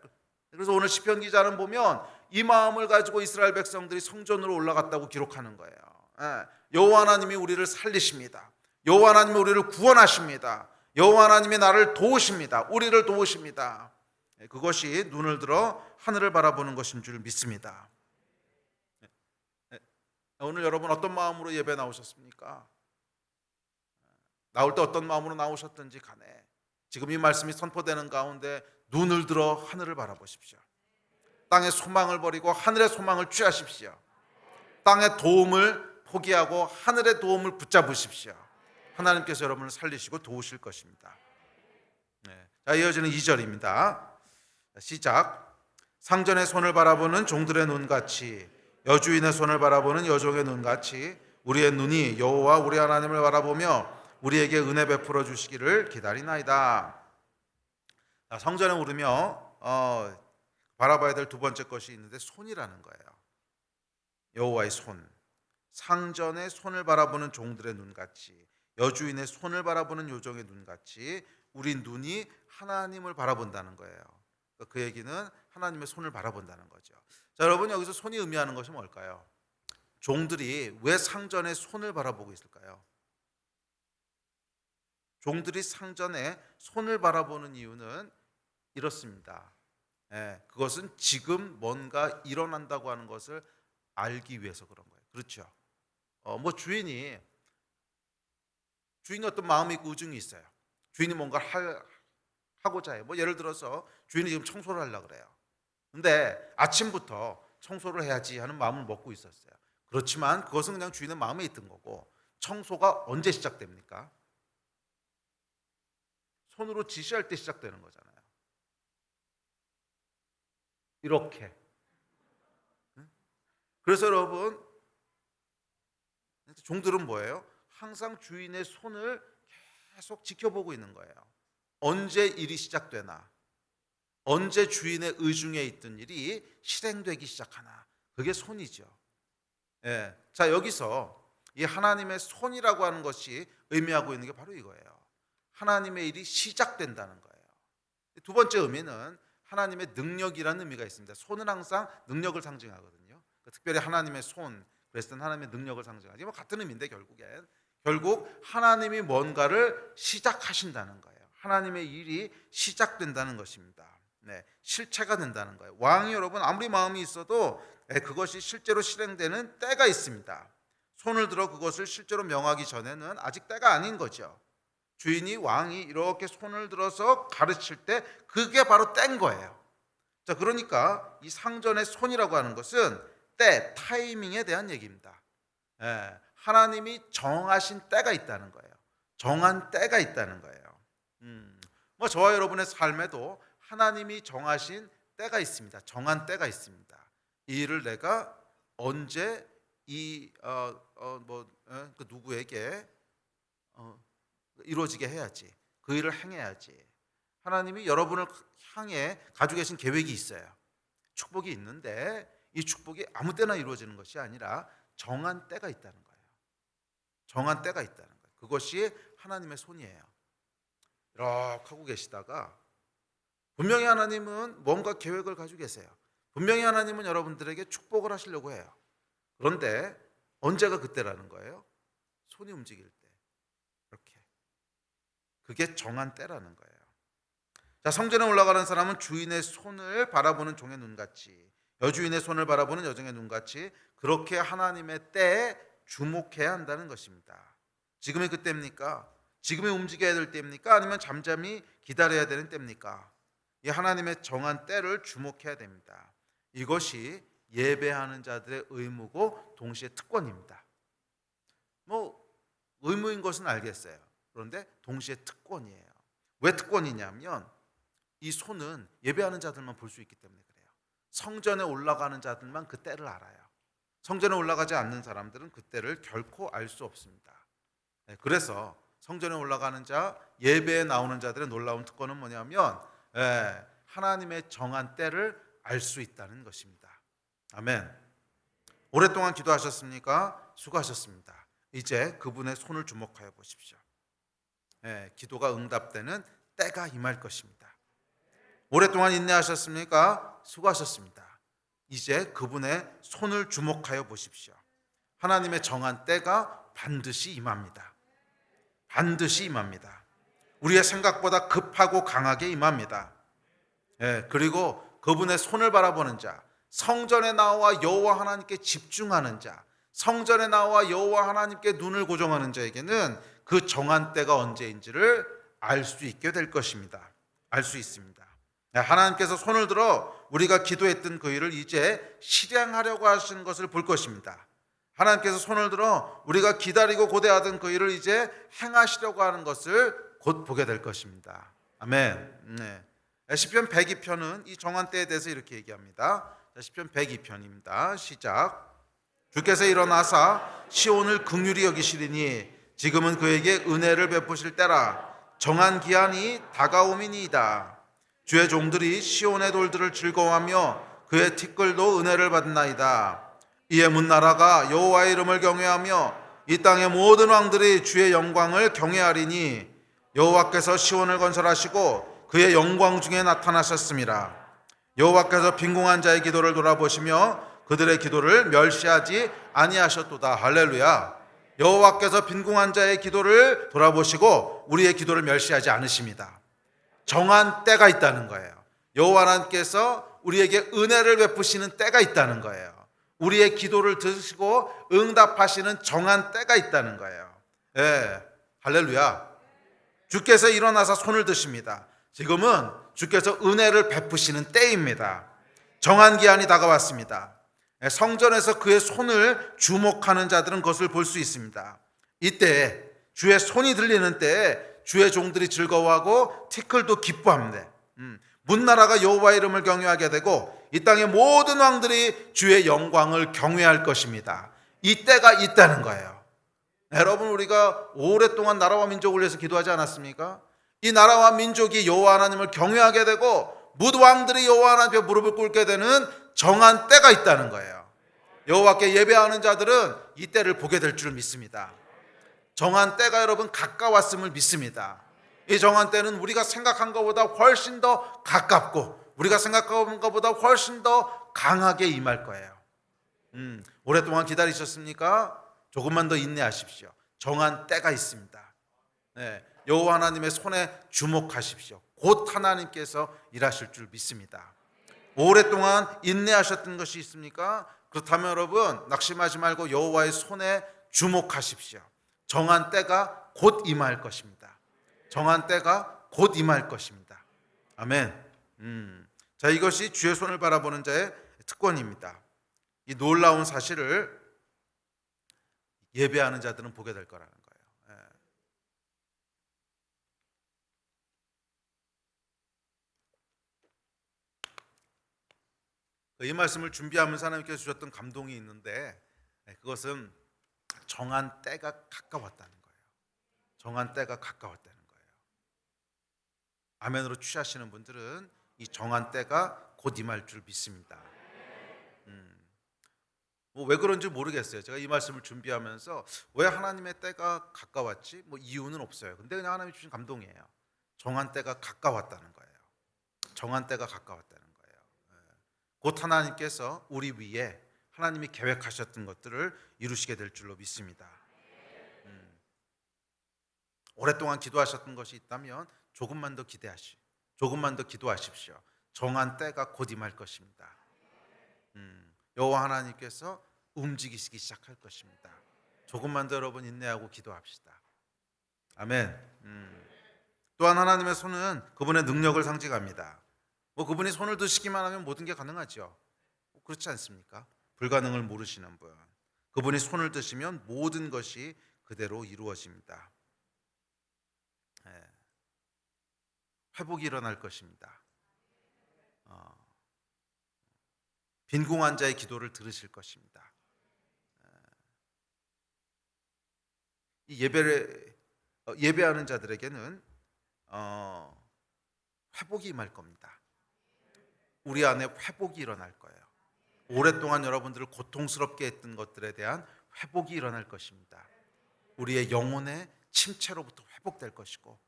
그래서 오늘 시편 기자는 보면 이 마음을 가지고 이스라엘 백성들이 성전으로 올라갔다고 기록하는 거예요. 예. 여호와 하나님이 우리를 살리십니다. 여호와 하나님이 우리를 구원하십니다. 여호와 하나님이 나를 도우십니다. 우리를 도우십니다. 예. 그것이 눈을 들어 하늘을 바라보는 것인 줄 믿습니다. 예. 오늘 여러분 어떤 마음으로 예배 나오셨습니까? 나올 때 어떤 마음으로 나오셨든지 간에 지금 이 말씀이 선포되는 가운데 눈을 들어 하늘을 바라보십시오. 땅의 소망을 버리고 하늘의 소망을 취하십시오. 땅의 도움을 포기하고 하늘의 도움을 붙잡으십시오. 하나님께서 여러분을 살리시고 도우실 것입니다. 네. 자, 이어지는 2절입니다. 시작. 상전의 손을 바라보는 종들의 눈같이 여주인의 손을 바라보는 여종의 눈같이 우리의 눈이 여호와 우리 하나님을 바라보며 우리에게 은혜 베풀어 주시기를 기다리나이다. 성전에 오르며 바라봐야 될 두 번째 것이 있는데 손이라는 거예요. 여호와의 손. 상전의 손을 바라보는 종들의 눈같이 여주인의 손을 바라보는 여종의 눈같이 우리 눈이 하나님을 바라본다는 거예요. 그 얘기는 하나님의 손을 바라본다는 거죠. 자, 여러분 여기서 손이 의미하는 것이 뭘까요? 종들이 왜 상전의 손을 바라보고 있을까요? 종들이 상전에 손을 바라보는 이유는 이렇습니다. 그것은 지금 뭔가 일어난다고 하는 것을 알기 위해서 그런 거예요. 그렇죠? 주인이 어떤 마음이 있고 의중이 있어요. 주인이 뭔가 하고자 해요. 예를 들어서 주인이 지금 청소를 하려고 그래요. 근데 아침부터 청소를 해야지 하는 마음을 먹고 있었어요. 그렇지만 그것은 그냥 주인의 마음에 있던 거고 청소가 언제 시작됩니까? 손으로 지시할 때 시작되는 거잖아요. 이렇게. 그래서 여러분 종들은 뭐예요? 항상 주인의 손을 계속 지켜보고 있는 거예요. 언제 일이 시작되나, 언제 주인의 의중에 있던 일이 실행되기 시작하나, 그게 손이죠. 자, 여기서 이 하나님의 손이라고 하는 것이 의미하고 있는 게 바로 이거예요. 하나님의 일이 시작된다는 거예요. 두 번째 의미는 하나님의 능력이라는 의미가 있습니다. 손은 항상 능력을 상징하거든요. 특별히 하나님의 손, 그랬을 땐 하나님의 능력을 상징하지. 같은 의미인데 결국 하나님이 뭔가를 시작하신다는 거예요. 하나님의 일이 시작된다는 것입니다. 실체가 된다는 거예요. 왕이 여러분 아무리 마음이 있어도 그것이 실제로 실행되는 때가 있습니다. 손을 들어 그것을 실제로 명하기 전에는 아직 때가 아닌 거죠. 주인이 왕이 이렇게 손을 들어서 가르칠 때 그게 바로 때인 거예요. 자, 그러니까 이 상전의 손이라고 하는 것은 때, 타이밍에 대한 얘기입니다. 하나님이 정하신 때가 있다는 거예요. 정한 때가 있다는 거예요. 저와 여러분의 삶에도 하나님이 정하신 때가 있습니다. 정한 때가 있습니다. 이 일을 내가 언제 그 누구에게 이루어지게 해야지. 그 일을 행해야지. 하나님이 여러분을 향해 가지고 계신 계획이 있어요. 축복이 있는데 이 축복이 아무 때나 이루어지는 것이 아니라 정한 때가 있다는 거예요. 정한 때가 있다는 거예요. 그것이 하나님의 손이에요. 이렇게 하고 계시다가 분명히 하나님은 뭔가 계획을 가지고 계세요. 분명히 하나님은 여러분들에게 축복을 하시려고 해요. 그런데 언제가 그때라는 거예요? 손이 움직일 때. 이렇게. 그게 정한 때라는 거예요. 자, 성전에 올라가는 사람은 주인의 손을 바라보는 종의 눈같이 여주인의 손을 바라보는 여종의 눈같이 그렇게 하나님의 때에 주목해야 한다는 것입니다. 지금이 그때입니까? 지금이 움직여야 될 때입니까? 아니면 잠잠히 기다려야 되는 때입니까? 이 하나님의 정한 때를 주목해야 됩니다. 이것이 예배하는 자들의 의무고 동시에 특권입니다. 의무인 것은 알겠어요. 그런데 동시에 특권이에요. 왜 특권이냐면 이 손은 예배하는 자들만 볼 수 있기 때문에 그래요. 성전에 올라가는 자들만 그 때를 알아요. 성전에 올라가지 않는 사람들은 그 때를 결코 알 수 없습니다. 그래서 성전에 올라가는 자, 예배에 나오는 자들의 놀라운 특권은 뭐냐면 하나님의 정한 때를 알 수 있다는 것입니다. 아멘. 오랫동안 기도하셨습니까? 수고하셨습니다. 이제 그분의 손을 주목하여 보십시오. 기도가 응답되는 때가 임할 것입니다. 오랫동안 인내하셨습니까? 수고하셨습니다. 이제 그분의 손을 주목하여 보십시오. 하나님의 정한 때가 반드시 임합니다. 반드시 임합니다. 우리의 생각보다 급하고 강하게 임합니다. 그리고 그분의 손을 바라보는 자, 성전에 나와 여호와 하나님께 집중하는 자, 성전에 나와 여호와 하나님께 눈을 고정하는 자에게는 그 정한 때가 언제인지를 알 수 있게 될 것입니다. 알 수 있습니다. 하나님께서 손을 들어 우리가 기도했던 그 일을 이제 실행하려고 하시는 것을 볼 것입니다. 하나님께서 손을 들어 우리가 기다리고 고대하던 그 일을 이제 행하시려고 하는 것을 곧 보게 될 것입니다. 아멘. 시편 102편은 이 정한 때에 대해서 이렇게 얘기합니다. 시편 102편입니다. 시작. 주께서 일어나사 시온을 긍휼히 여기시리니 지금은 그에게 은혜를 베푸실 때라. 정한 기한이 다가오미니이다. 주의 종들이 시온의 돌들을 즐거워하며 그의 티끌도 은혜를 받나이다. 이에 문나라가 여호와의 이름을 경외하며 이 땅의 모든 왕들이 주의 영광을 경외하리니 여호와께서 시온을 건설하시고 그의 영광 중에 나타나셨습니다. 여호와께서 빈궁한 자의 기도를 돌아보시며 그들의 기도를 멸시하지 아니하셨도다. 할렐루야. 여호와께서 빈궁한 자의 기도를 돌아보시고 우리의 기도를 멸시하지 않으십니다. 정한 때가 있다는 거예요. 여호와 하나님께서 우리에게 은혜를 베푸시는 때가 있다는 거예요. 우리의 기도를 들으시고 응답하시는 정한 때가 있다는 거예요. 할렐루야. 주께서 일어나서 손을 드십니다. 지금은 주께서 은혜를 베푸시는 때입니다. 정한 기한이 다가왔습니다. 성전에서 그의 손을 주목하는 자들은 그것을 볼 수 있습니다. 이때 주의 손이 들리는 때에 주의 종들이 즐거워하고 티끌도 기뻐합니다. 문나라가 여호와의 이름을 경외하게 되고 이 땅의 모든 왕들이 주의 영광을 경외할 것입니다. 이 때가 있다는 거예요. 여러분, 우리가 오랫동안 나라와 민족을 위해서 기도하지 않았습니까? 이 나라와 민족이 여호와 하나님을 경외하게 되고 모든 왕들이 여호와 하나님 앞에 무릎을 꿇게 되는 정한 때가 있다는 거예요. 여호와께 예배하는 자들은 이 때를 보게 될 줄 믿습니다. 정한 때가 여러분 가까웠음을 믿습니다. 이 정한 때는 우리가 생각한 것보다 훨씬 더 가깝고 우리가 생각한 것보다 훨씬 더 강하게 임할 거예요. 오랫동안 기다리셨습니까? 조금만 더 인내하십시오. 정한 때가 있습니다. 여호와 하나님의 손에 주목하십시오. 곧 하나님께서 일하실 줄 믿습니다. 오랫동안 인내하셨던 것이 있습니까? 그렇다면 여러분 낙심하지 말고 여호와의 손에 주목하십시오. 정한 때가 곧 임할 것입니다. 정한 때가 곧 임할 것입니다. 아멘. 자, 이것이 주의 손을 바라보는 자의 특권입니다. 이 놀라운 사실을 예배하는 자들은 보게 될 거라는 거예요. 이 말씀을 준비하면서 하나님께서 주셨던 감동이 있는데 그것은 정한 때가 가까웠다는 거예요. 정한 때가 가까웠다는 거예요. 아멘으로 취하시는 분들은 이 정한 때가 곧 임할 줄 믿습니다. 왜 그런지 모르겠어요. 제가 이 말씀을 준비하면서 왜 하나님의 때가 가까웠지? 이유는 없어요. 근데 그냥 하나님이 주신 감동이에요. 정한 때가 가까웠다는 거예요. 정한 때가 가까웠다는 거예요. 곧 하나님께서 우리 위에 하나님이 계획하셨던 것들을 이루시게 될 줄로 믿습니다. 오랫동안 기도하셨던 것이 있다면 조금만 더 조금만 더 기도하십시오. 정한 때가 곧 임할 것입니다. 여호와 하나님께서 움직이시기 시작할 것입니다. 조금만 더 여러분 인내하고 기도합시다. 아멘. 또한 하나님의 손은 그분의 능력을 상징합니다. 그분이 손을 드시기만 하면 모든 게 가능하죠. 그렇지 않습니까? 불가능을 모르시는 분. 그분이 손을 드시면 모든 것이 그대로 이루어집니다. 회복이 일어날 것입니다. 빈궁한 자의 기도를 들으실 것입니다. 이 예배하는 자들에게는 회복이 임할 겁니다. 우리 안에 회복이 일어날 거예요. 오랫동안 여러분들을 고통스럽게 했던 것들에 대한 회복이 일어날 것입니다. 우리의 영혼의 침체로부터 회복될 것이고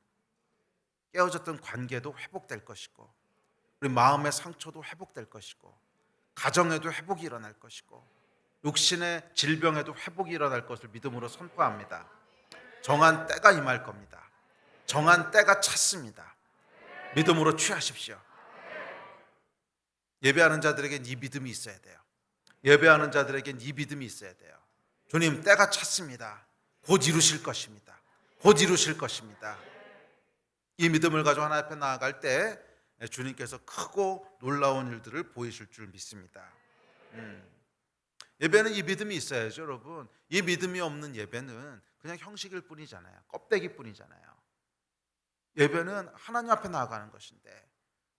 깨어졌던 관계도 회복될 것이고, 우리 마음의 상처도 회복될 것이고, 가정에도 회복이 일어날 것이고, 육신의 질병에도 회복이 일어날 것을 믿음으로 선포합니다. 정한 때가 임할 겁니다. 정한 때가 찼습니다. 믿음으로 취하십시오. 예배하는 자들에겐 이 믿음이 있어야 돼요. 예배하는 자들에겐 이 믿음이 있어야 돼요. 주님, 때가 찼습니다. 곧 이루실 것입니다. 곧 이루실 것입니다. 이 믿음을 가지고 하나님 앞에 나아갈 때 주님께서 크고 놀라운 일들을 보이실 줄 믿습니다. 예배는 이 믿음이 있어야죠, 여러분. 이 믿음이 없는 예배는 그냥 형식일 뿐이잖아요. 껍데기 뿐이잖아요. 예배는 하나님 앞에 나아가는 것인데,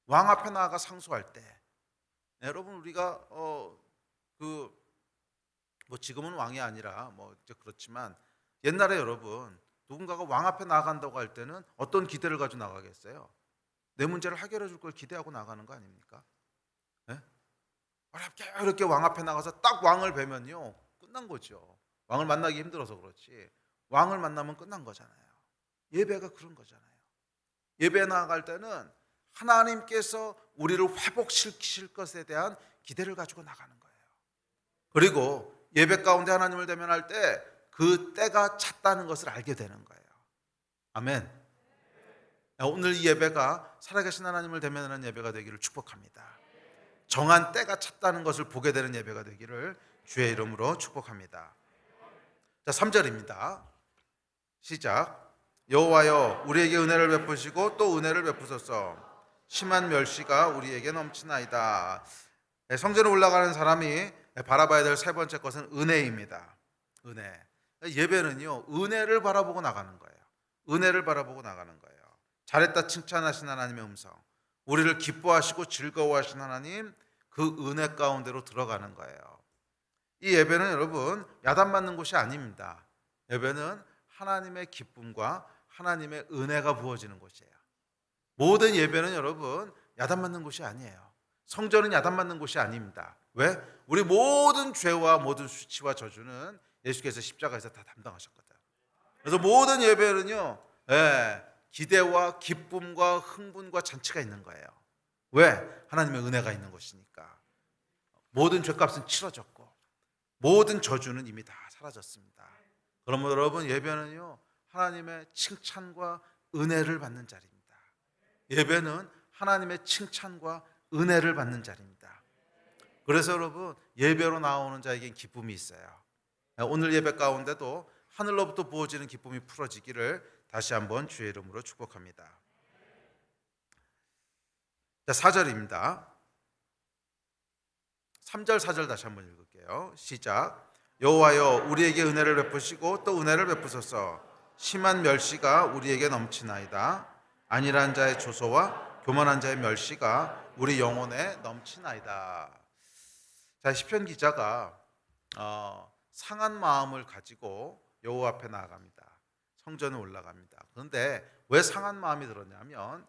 왕 앞에 나아가 상소할 때, 여러분, 우리가 지금은 왕이 아니라 이제 그렇지만, 옛날에 여러분 누군가가 왕 앞에 나아간다고 할 때는 어떤 기대를 가지고 나가겠어요? 내 문제를 해결해 줄 걸 기대하고 나가는 거 아닙니까? 네? 어렵게 이렇게 왕 앞에 나가서 딱 왕을 뵈면요, 끝난 거죠. 왕을 만나기 힘들어서 그렇지, 왕을 만나면 끝난 거잖아요. 예배가 그런 거잖아요. 예배에 나아갈 때는 하나님께서 우리를 회복시킬 것에 대한 기대를 가지고 나가는 거예요. 그리고 예배 가운데 하나님을 대면할 때 그 때가 찼다는 것을 알게 되는 거예요. 아멘. 오늘 이 예배가 살아계신 하나님을 대면하는 예배가 되기를 축복합니다. 정한 때가 찼다는 것을 보게 되는 예배가 되기를 주의 이름으로 축복합니다. 자, 3절입니다. 시작. 여호와여, 우리에게 은혜를 베푸시고 또 은혜를 베푸소서. 심한 멸시가 우리에게 넘치나이다. 성전에 올라가는 사람이 바라봐야 될 세 번째 것은 은혜입니다. 은혜. 예배는요, 은혜를 바라보고 나가는 거예요. 은혜를 바라보고 나가는 거예요. 잘했다 칭찬하신 하나님의 음성, 우리를 기뻐하시고 즐거워하신 하나님, 그 은혜 가운데로 들어가는 거예요. 이 예배는 여러분 야단맞는 곳이 아닙니다. 예배는 하나님의 기쁨과 하나님의 은혜가 부어지는 곳이에요. 모든 예배는 여러분 야단맞는 곳이 아니에요. 성전은 야단맞는 곳이 아닙니다. 왜? 우리 모든 죄와 모든 수치와 저주는 예수께서 십자가에서 다 담당하셨거든. 그래서 모든 예배는요, 기대와 기쁨과 흥분과 잔치가 있는 거예요. 왜? 하나님의 은혜가 있는 것이니까. 모든 죄값은 치러졌고 모든 저주는 이미 다 사라졌습니다. 그러면 여러분, 예배는요, 하나님의 칭찬과 은혜를 받는 자리입니다. 예배는 하나님의 칭찬과 은혜를 받는 자리입니다. 그래서 여러분, 예배로 나오는 자에겐 기쁨이 있어요. 오늘 예배 가운데도 하늘로부터 부어지는 기쁨이 풀어지기를 다시 한번 주의 이름으로 축복합니다. 자, 4절입니다. 3절 4절 다시 한번 읽을게요. 시작. 여호와여, 우리에게 은혜를 베푸시고 또 은혜를 베푸소서. 심한 멸시가 우리에게 넘치나이다. 안일한 자의 조소와 교만한 자의 멸시가 우리 영혼에 넘치나이다. 자, 시편 기자가 상한 마음을 가지고 여호와 앞에 나아갑니다. 성전에 올라갑니다. 그런데 왜 상한 마음이 들었냐면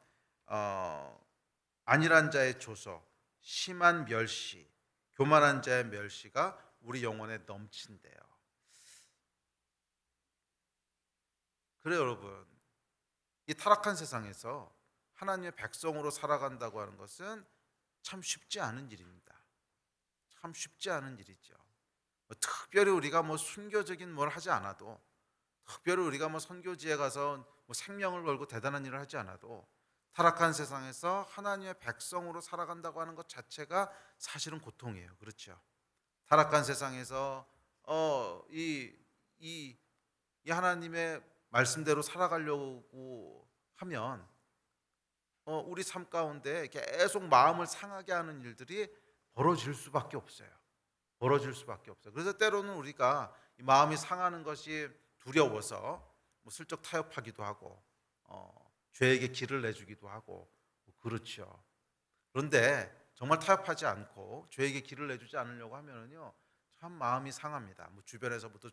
안일한 자의 조소, 심한 멸시, 교만한 자의 멸시가 우리 영혼에 넘친대요. 그래요, 여러분. 이 타락한 세상에서 하나님의 백성으로 살아간다고 하는 것은 참 쉽지 않은 일입니다. 참 쉽지 않은 일이죠. 특별히 우리가 순교적인 뭘 하지 않아도, 특별히 우리가 선교지에 가서 생명을 걸고 대단한 일을 하지 않아도 타락한 세상에서 하나님의 백성으로 살아간다고 하는 것 자체가 사실은 고통이에요. 그렇죠? 타락한 세상에서 이 하나님의 말씀대로 살아가려고 하면 우리 삶 가운데 계속 마음을 상하게 하는 일들이 벌어질 수밖에 없어요. 벌어질 수밖에 없어요. 그래서 때로는 우리가 마음이 상하는 것이 두려워서 슬쩍 타협하기도 하고 죄에게 길을 내주기도 하고 그렇죠. 그런데 정말 타협하지 않고 죄에게 길을 내주지 않으려고 하면은요, 참 마음이 상합니다. 주변에서부터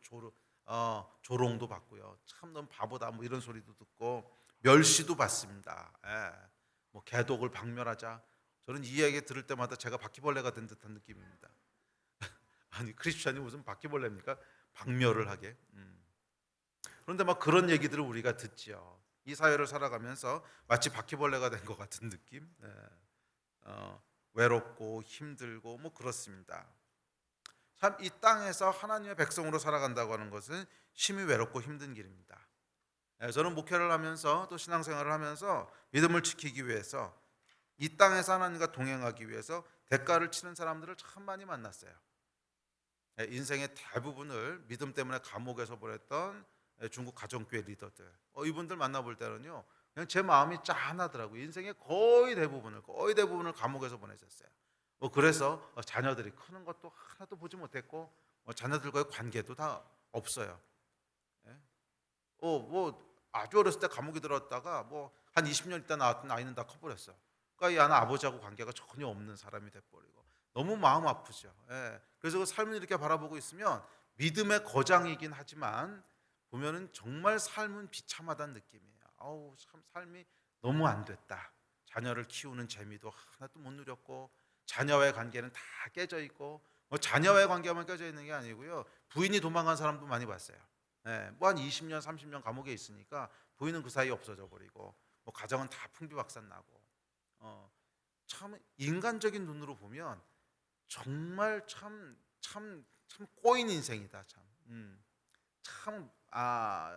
조롱도 받고요, 참 넌 바보다 이런 소리도 듣고 멸시도 받습니다. 개독을 박멸하자. 저는 이 얘기 들을 때마다 제가 바퀴벌레가 된 듯한 느낌입니다. 아니, 크리스찬이 무슨 바퀴벌레입니까? 박멸을 하게. 그런데 그런 얘기들을 우리가 듣지요. 이 사회를 살아가면서 마치 바퀴벌레가 된 것 같은 느낌. 외롭고 힘들고 뭐 그렇습니다. 참 이 땅에서 하나님의 백성으로 살아간다고 하는 것은 심히 외롭고 힘든 길입니다. 저는 목회를 하면서 또 신앙생활을 하면서 믿음을 지키기 위해서 이 땅에서 하나님과 동행하기 위해서 대가를 치는 사람들을 참 많이 만났어요. 인생의 대부분을 믿음 때문에 감옥에서 보냈던 중국 가정교회 리더들, 이분들 만나볼 때는요, 그냥 제 마음이 짠하더라고요. 인생의 거의 대부분을 감옥에서 보내셨어요. 그래서 자녀들이 크는 것도 하나도 보지 못했고, 자녀들과의 관계도 다 없어요. 예? 뭐 아주 어렸을 때 감옥에 들었다가 뭐 한 20년 있다 나왔던 아이는 다 커버렸어. 그러니까 이 아는 아버지하고 관계가 전혀 없는 사람이 돼버리고 너무 마음 아프죠. 그래서 그 삶을 이렇게 바라보고 있으면 믿음의 거장이긴 하지만 보면은 정말 삶은 비참하다는 느낌이에요. 아우 참 삶이 너무 안 됐다. 자녀를 키우는 재미도 하나도 못 누렸고 자녀와의 관계는 다 깨져 있고 자녀와의 관계만 깨져 있는 게 아니고요. 부인이 도망간 사람도 많이 봤어요. 뭐 한 20년, 30년 감옥에 있으니까 부인은 그 사이에 없어져 버리고 뭐 가정은 다 풍비박산 나고 참 인간적인 눈으로 보면 정말 참 꼬인 인생이다 참.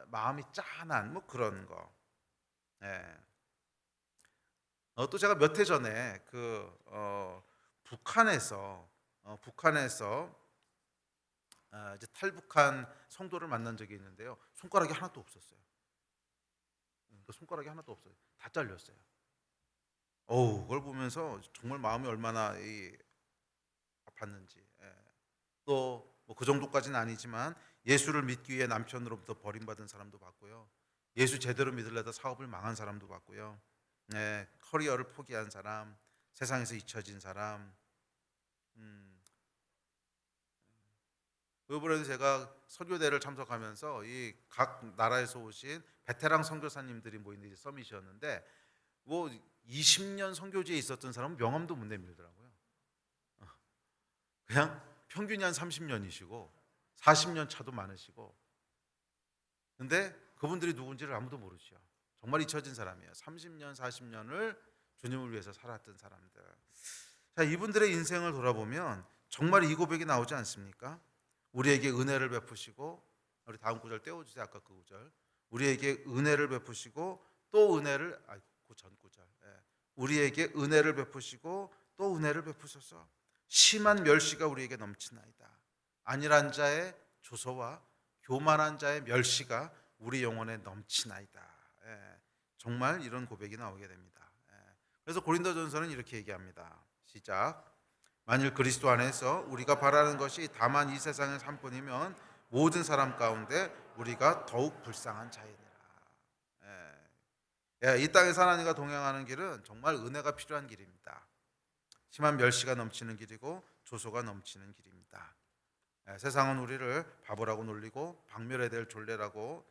마음이 짠한 뭐 그런 거. 예. 또 제가 몇 해 전에 북한에서 이제 탈북한 성도를 만난 적이 있는데요. 손가락이 하나도 없었어요. 그 손가락이 하나도 없어요. 다 잘렸어요. 그걸 보면서 정말 마음이 얼마나 아팠는지. 또뭐 그 정도까지는 아니지만 예수를 믿기 위해 남편으로부터 버림받은 사람도 봤고요. 예수 제대로 믿으려다 사업을 망한 사람도 봤고요. 커리어를 포기한 사람, 세상에서 잊혀진 사람. 이번에도 제가 선교대를 참석하면서 이 각 나라에서 오신 베테랑 선교사님들이 모인 서밋이었는데 뭐 20년 선교지에 있었던 사람은 명함도 못 내밀더라고요. 그냥 평균이 한 30년이시고 40년 차도 많으시고 근데 그분들이 누군지를 아무도 모르죠. 정말 잊혀진 사람이에요. 30년, 40년을 주님을 위해서 살았던 사람들. 자, 이분들의 인생을 돌아보면 정말 이 고백이 나오지 않습니까? 우리에게 은혜를 베푸시고 우리 다음 구절 떼어주세요. 아까 그 구절. 우리에게 은혜를 베푸시고 또 은혜를 그 전 구절. 우리에게 은혜를 베푸시고 또 은혜를 베푸셔서 심한 멸시가 우리에게 넘치나이다. 안일한 자의 조소와 교만한 자의 멸시가 우리 영혼에 넘치나이다. 정말 이런 고백이 나오게 됩니다. 그래서 고린도전서는 이렇게 얘기합니다. 시작. 만일 그리스도 안에서 우리가 바라는 것이 다만 이 세상의 삶뿐이면 모든 사람 가운데 우리가 더욱 불쌍한 자이니라. 이 땅에서 하나님과 동행하는 길은 정말 은혜가 필요한 길입니다. 심한 멸시가 넘치는 길이고 조소가 넘치는 길입니다. 세상은 우리를 바보라고 놀리고 박멸해야 될 존재라고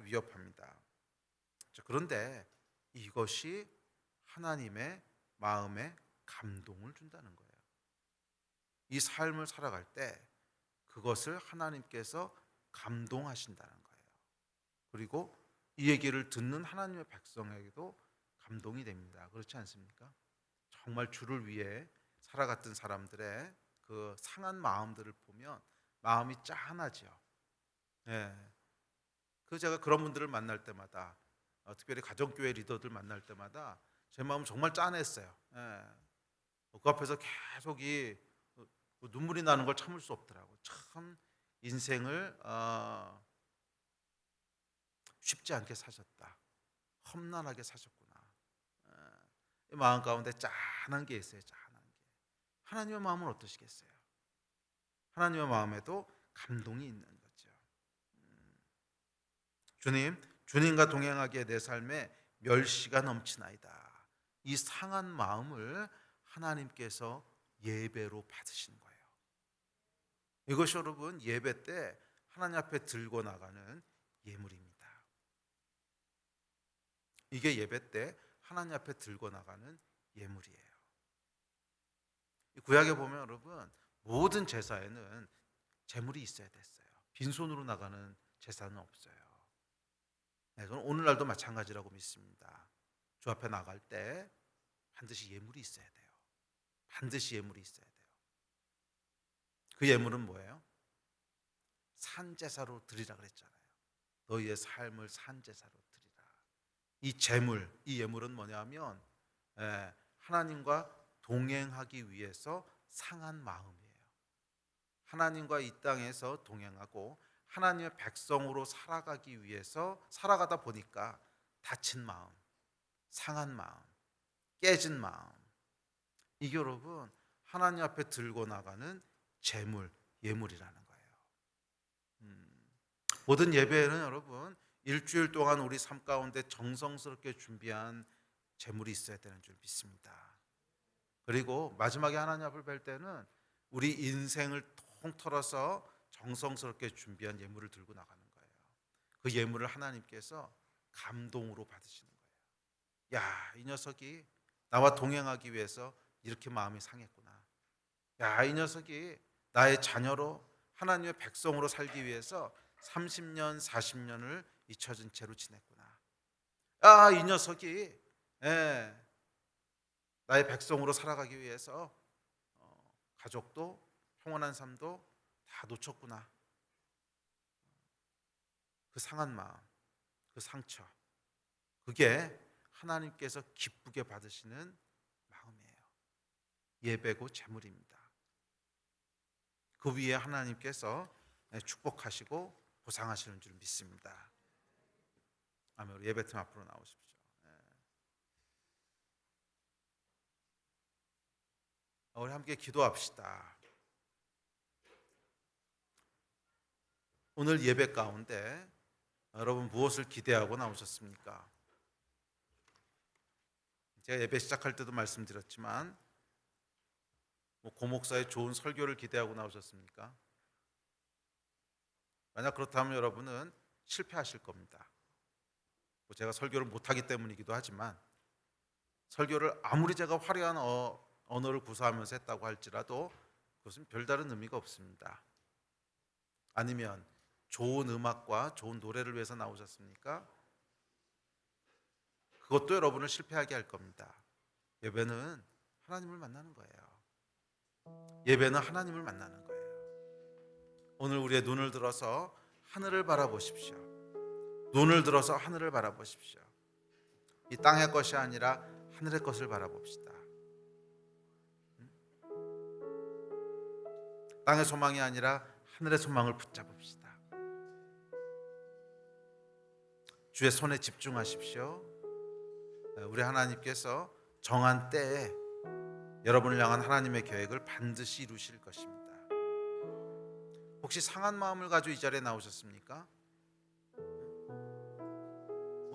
위협합니다. 그런데 이것이 하나님의 마음에 감동을 준다는 거예요. 이 삶을 살아갈 때 그것을 하나님께서 감동하신다는 거예요. 그리고 이 얘기를 듣는 하나님의 백성에게도 감동이 됩니다. 그렇지 않습니까? 정말 주를 위해 살아갔던 사람들의 그 상한 마음들을 보면 마음이 짠하죠. 제가 그런 분들을 만날 때마다 특별히 가정교회 리더들 만날 때마다 제 마음 정말 짠했어요. 그 앞에서 계속 눈물이 나는 걸 참을 수 없더라고요. 참 인생을 쉽지 않게 사셨다. 험난하게 사셨구나. 이 마음 가운데 짠한 게 있어요. 짠한 게. 하나님의 마음은 어떠시겠어요? 하나님의 마음에도 감동이 있는 거죠. 주님과 동행하기에 내 삶에 멸시가 넘치나이다. 이 상한 마음을 하나님께서 예배로 받으신 거예요. 이것이 여러분 예배 때 하나님 앞에 들고 나가는 예물입니다. 이게 예배 때 하나님 앞에 들고 나가는 예물이에요. 구약에 보면 여러분 모든 제사에는 제물이 있어야 됐어요. 빈손으로 나가는 제사는 없어요. 저는 오늘날도 마찬가지라고 믿습니다. 주 앞에 나갈 때 반드시 예물이 있어야 돼요. 반드시 예물이 있어야 돼요. 그 예물은 뭐예요? 산제사로 드리라 그랬잖아요. 너희의 삶을 산제사로 드리라. 이 제물, 이 예물은 뭐냐면 하나님과 동행하기 위해서 상한 마음이에요. 하나님과 이 땅에서 동행하고 하나님의 백성으로 살아가기 위해서 살아가다 보니까 다친 마음, 상한 마음, 깨진 마음, 이게 여러분 하나님 앞에 들고 나가는 제물, 예물이라는 거예요. 모든 예배에는 여러분 일주일 동안 우리 삶 가운데 정성스럽게 준비한 제물이 있어야 되는 줄 믿습니다. 그리고 마지막에 하나님 앞을 뵐 때는 우리 인생을 통틀어서 정성스럽게 준비한 예물을 들고 나가는 거예요. 그 예물을 하나님께서 감동으로 받으시는 거예요. 야, 이 녀석이 나와 동행하기 위해서 이렇게 마음이 상했구나. 야, 이 녀석이 나의 자녀로 하나님의 백성으로 살기 위해서 30년, 40년을 잊혀진 채로 지냈구나. 아, 이 녀석이 나의 백성으로 살아가기 위해서 가족도 평온한 삶도 다 놓쳤구나. 그 상한 마음, 그 상처, 그게 하나님께서 기쁘게 받으시는 마음이에요. 예배고 제물입니다. 그 위에 하나님께서 축복하시고 보상하시는 줄 믿습니다. 아멘. 우리 예배팀 앞으로 나오십시오. 우리 함께 기도합시다. 오늘 예배 가운데 여러분 무엇을 기대하고 나오셨습니까? 제가 예배 시작할 때도 말씀드렸지만 고 목사의 좋은 설교를 기대하고 나오셨습니까? 만약 그렇다면 여러분은 실패하실 겁니다. 제가 설교를 못하기 때문이기도 하지만 설교를 아무리 제가 화려한 언어를 구사하면서 했다고 할지라도 그것은 별다른 의미가 없습니다. 아니면 좋은 음악과 좋은 노래를 위해서 나오셨습니까? 그것도 여러분을 실패하게 할 겁니다. 예배는 하나님을 만나는 거예요. 예배는 하나님을 만나는 거예요. 오늘 우리의 눈을 들어서 하늘을 바라보십시오. 눈을 들어서 하늘을 바라보십시오. 이 땅의 것이 아니라 하늘의 것을 바라봅시다. 땅의 소망이 아니라 하늘의 소망을 붙잡읍시다. 주의 손에 집중하십시오. 우리 하나님께서 정한 때에 여러분을 향한 하나님의 계획을 반드시 이루실 것입니다. 혹시 상한 마음을 가지고 이 자리에 나오셨습니까?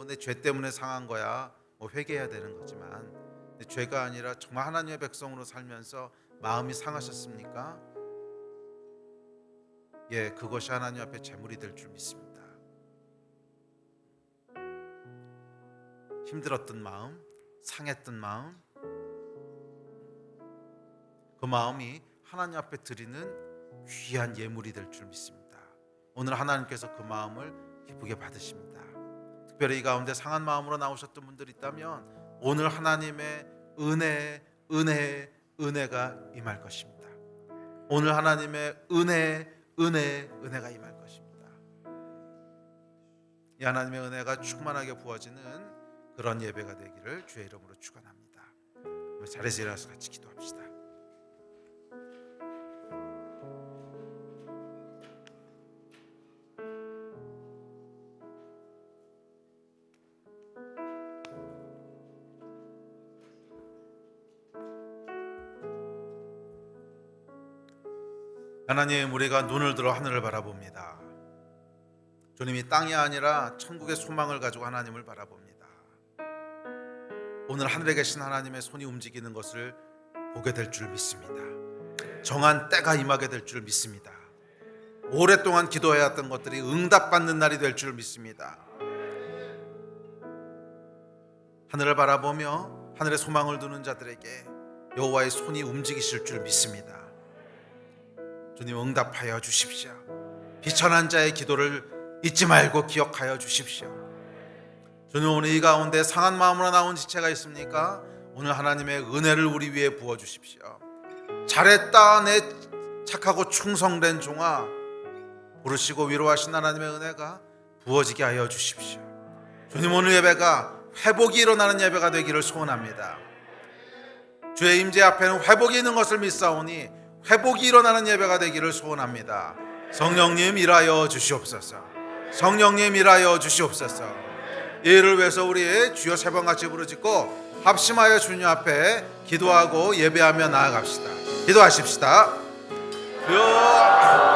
내 죄 때문에 상한 거야, 회개해야 되는 거지만 죄가 아니라 정말 하나님의 백성으로 살면서 마음이 상하셨습니까? 그것이 하나님 앞에 제물이 될 줄 믿습니다. 힘들었던 마음, 상했던 마음, 그 마음이 하나님 앞에 드리는 귀한 예물이 될 줄 믿습니다. 오늘 하나님께서 그 마음을 기쁘게 받으십니다. 특별히 이 가운데 상한 마음으로 나오셨던 분들이 있다면 오늘 하나님의 은혜가 임할 것입니다. 오늘 하나님의 은혜가 임할 것입니다. 이 하나님의 은혜가 충만하게 부어지는 그런 예배가 되기를 주의 이름으로 축원합니다. 자리에서 일어나서 같이 기도합시다. 하나님, 우리가 눈을 들어 하늘을 바라봅니다. 주님이 땅이 아니라 천국의 소망을 가지고 하나님을 바라봅니다. 오늘 하늘에 계신 하나님의 손이 움직이는 것을 보게 될 줄 믿습니다. 정한 때가 임하게 될 줄 믿습니다. 오랫동안 기도해왔던 것들이 응답받는 날이 될 줄 믿습니다. 하늘을 바라보며 하늘의 소망을 두는 자들에게 여호와의 손이 움직이실 줄 믿습니다. 주님, 응답하여 주십시오. 비천한 자의 기도를 잊지 말고 기억하여 주십시오. 주님, 오늘 이 가운데 상한 마음으로 나온 지체가 있습니까? 오늘 하나님의 은혜를 우리 위에 부어주십시오. 잘했다 내 착하고 충성된 종아, 부르시고 위로하신 하나님의 은혜가 부어지게 하여 주십시오. 주님, 오늘 예배가 회복이 일어나는 예배가 되기를 소원합니다. 주의 임재 앞에는 회복이 있는 것을 믿사오니 회복이 일어나는 예배가 되기를 소원합니다. 성령님 일하여 주시옵소서. 성령님 일하여 주시옵소서. 이 일을 위해서 우리 주여 세 번 같이 부르짖고 합심하여 주님 앞에 기도하고 예배하며 나아갑시다. 기도하십시다. 주여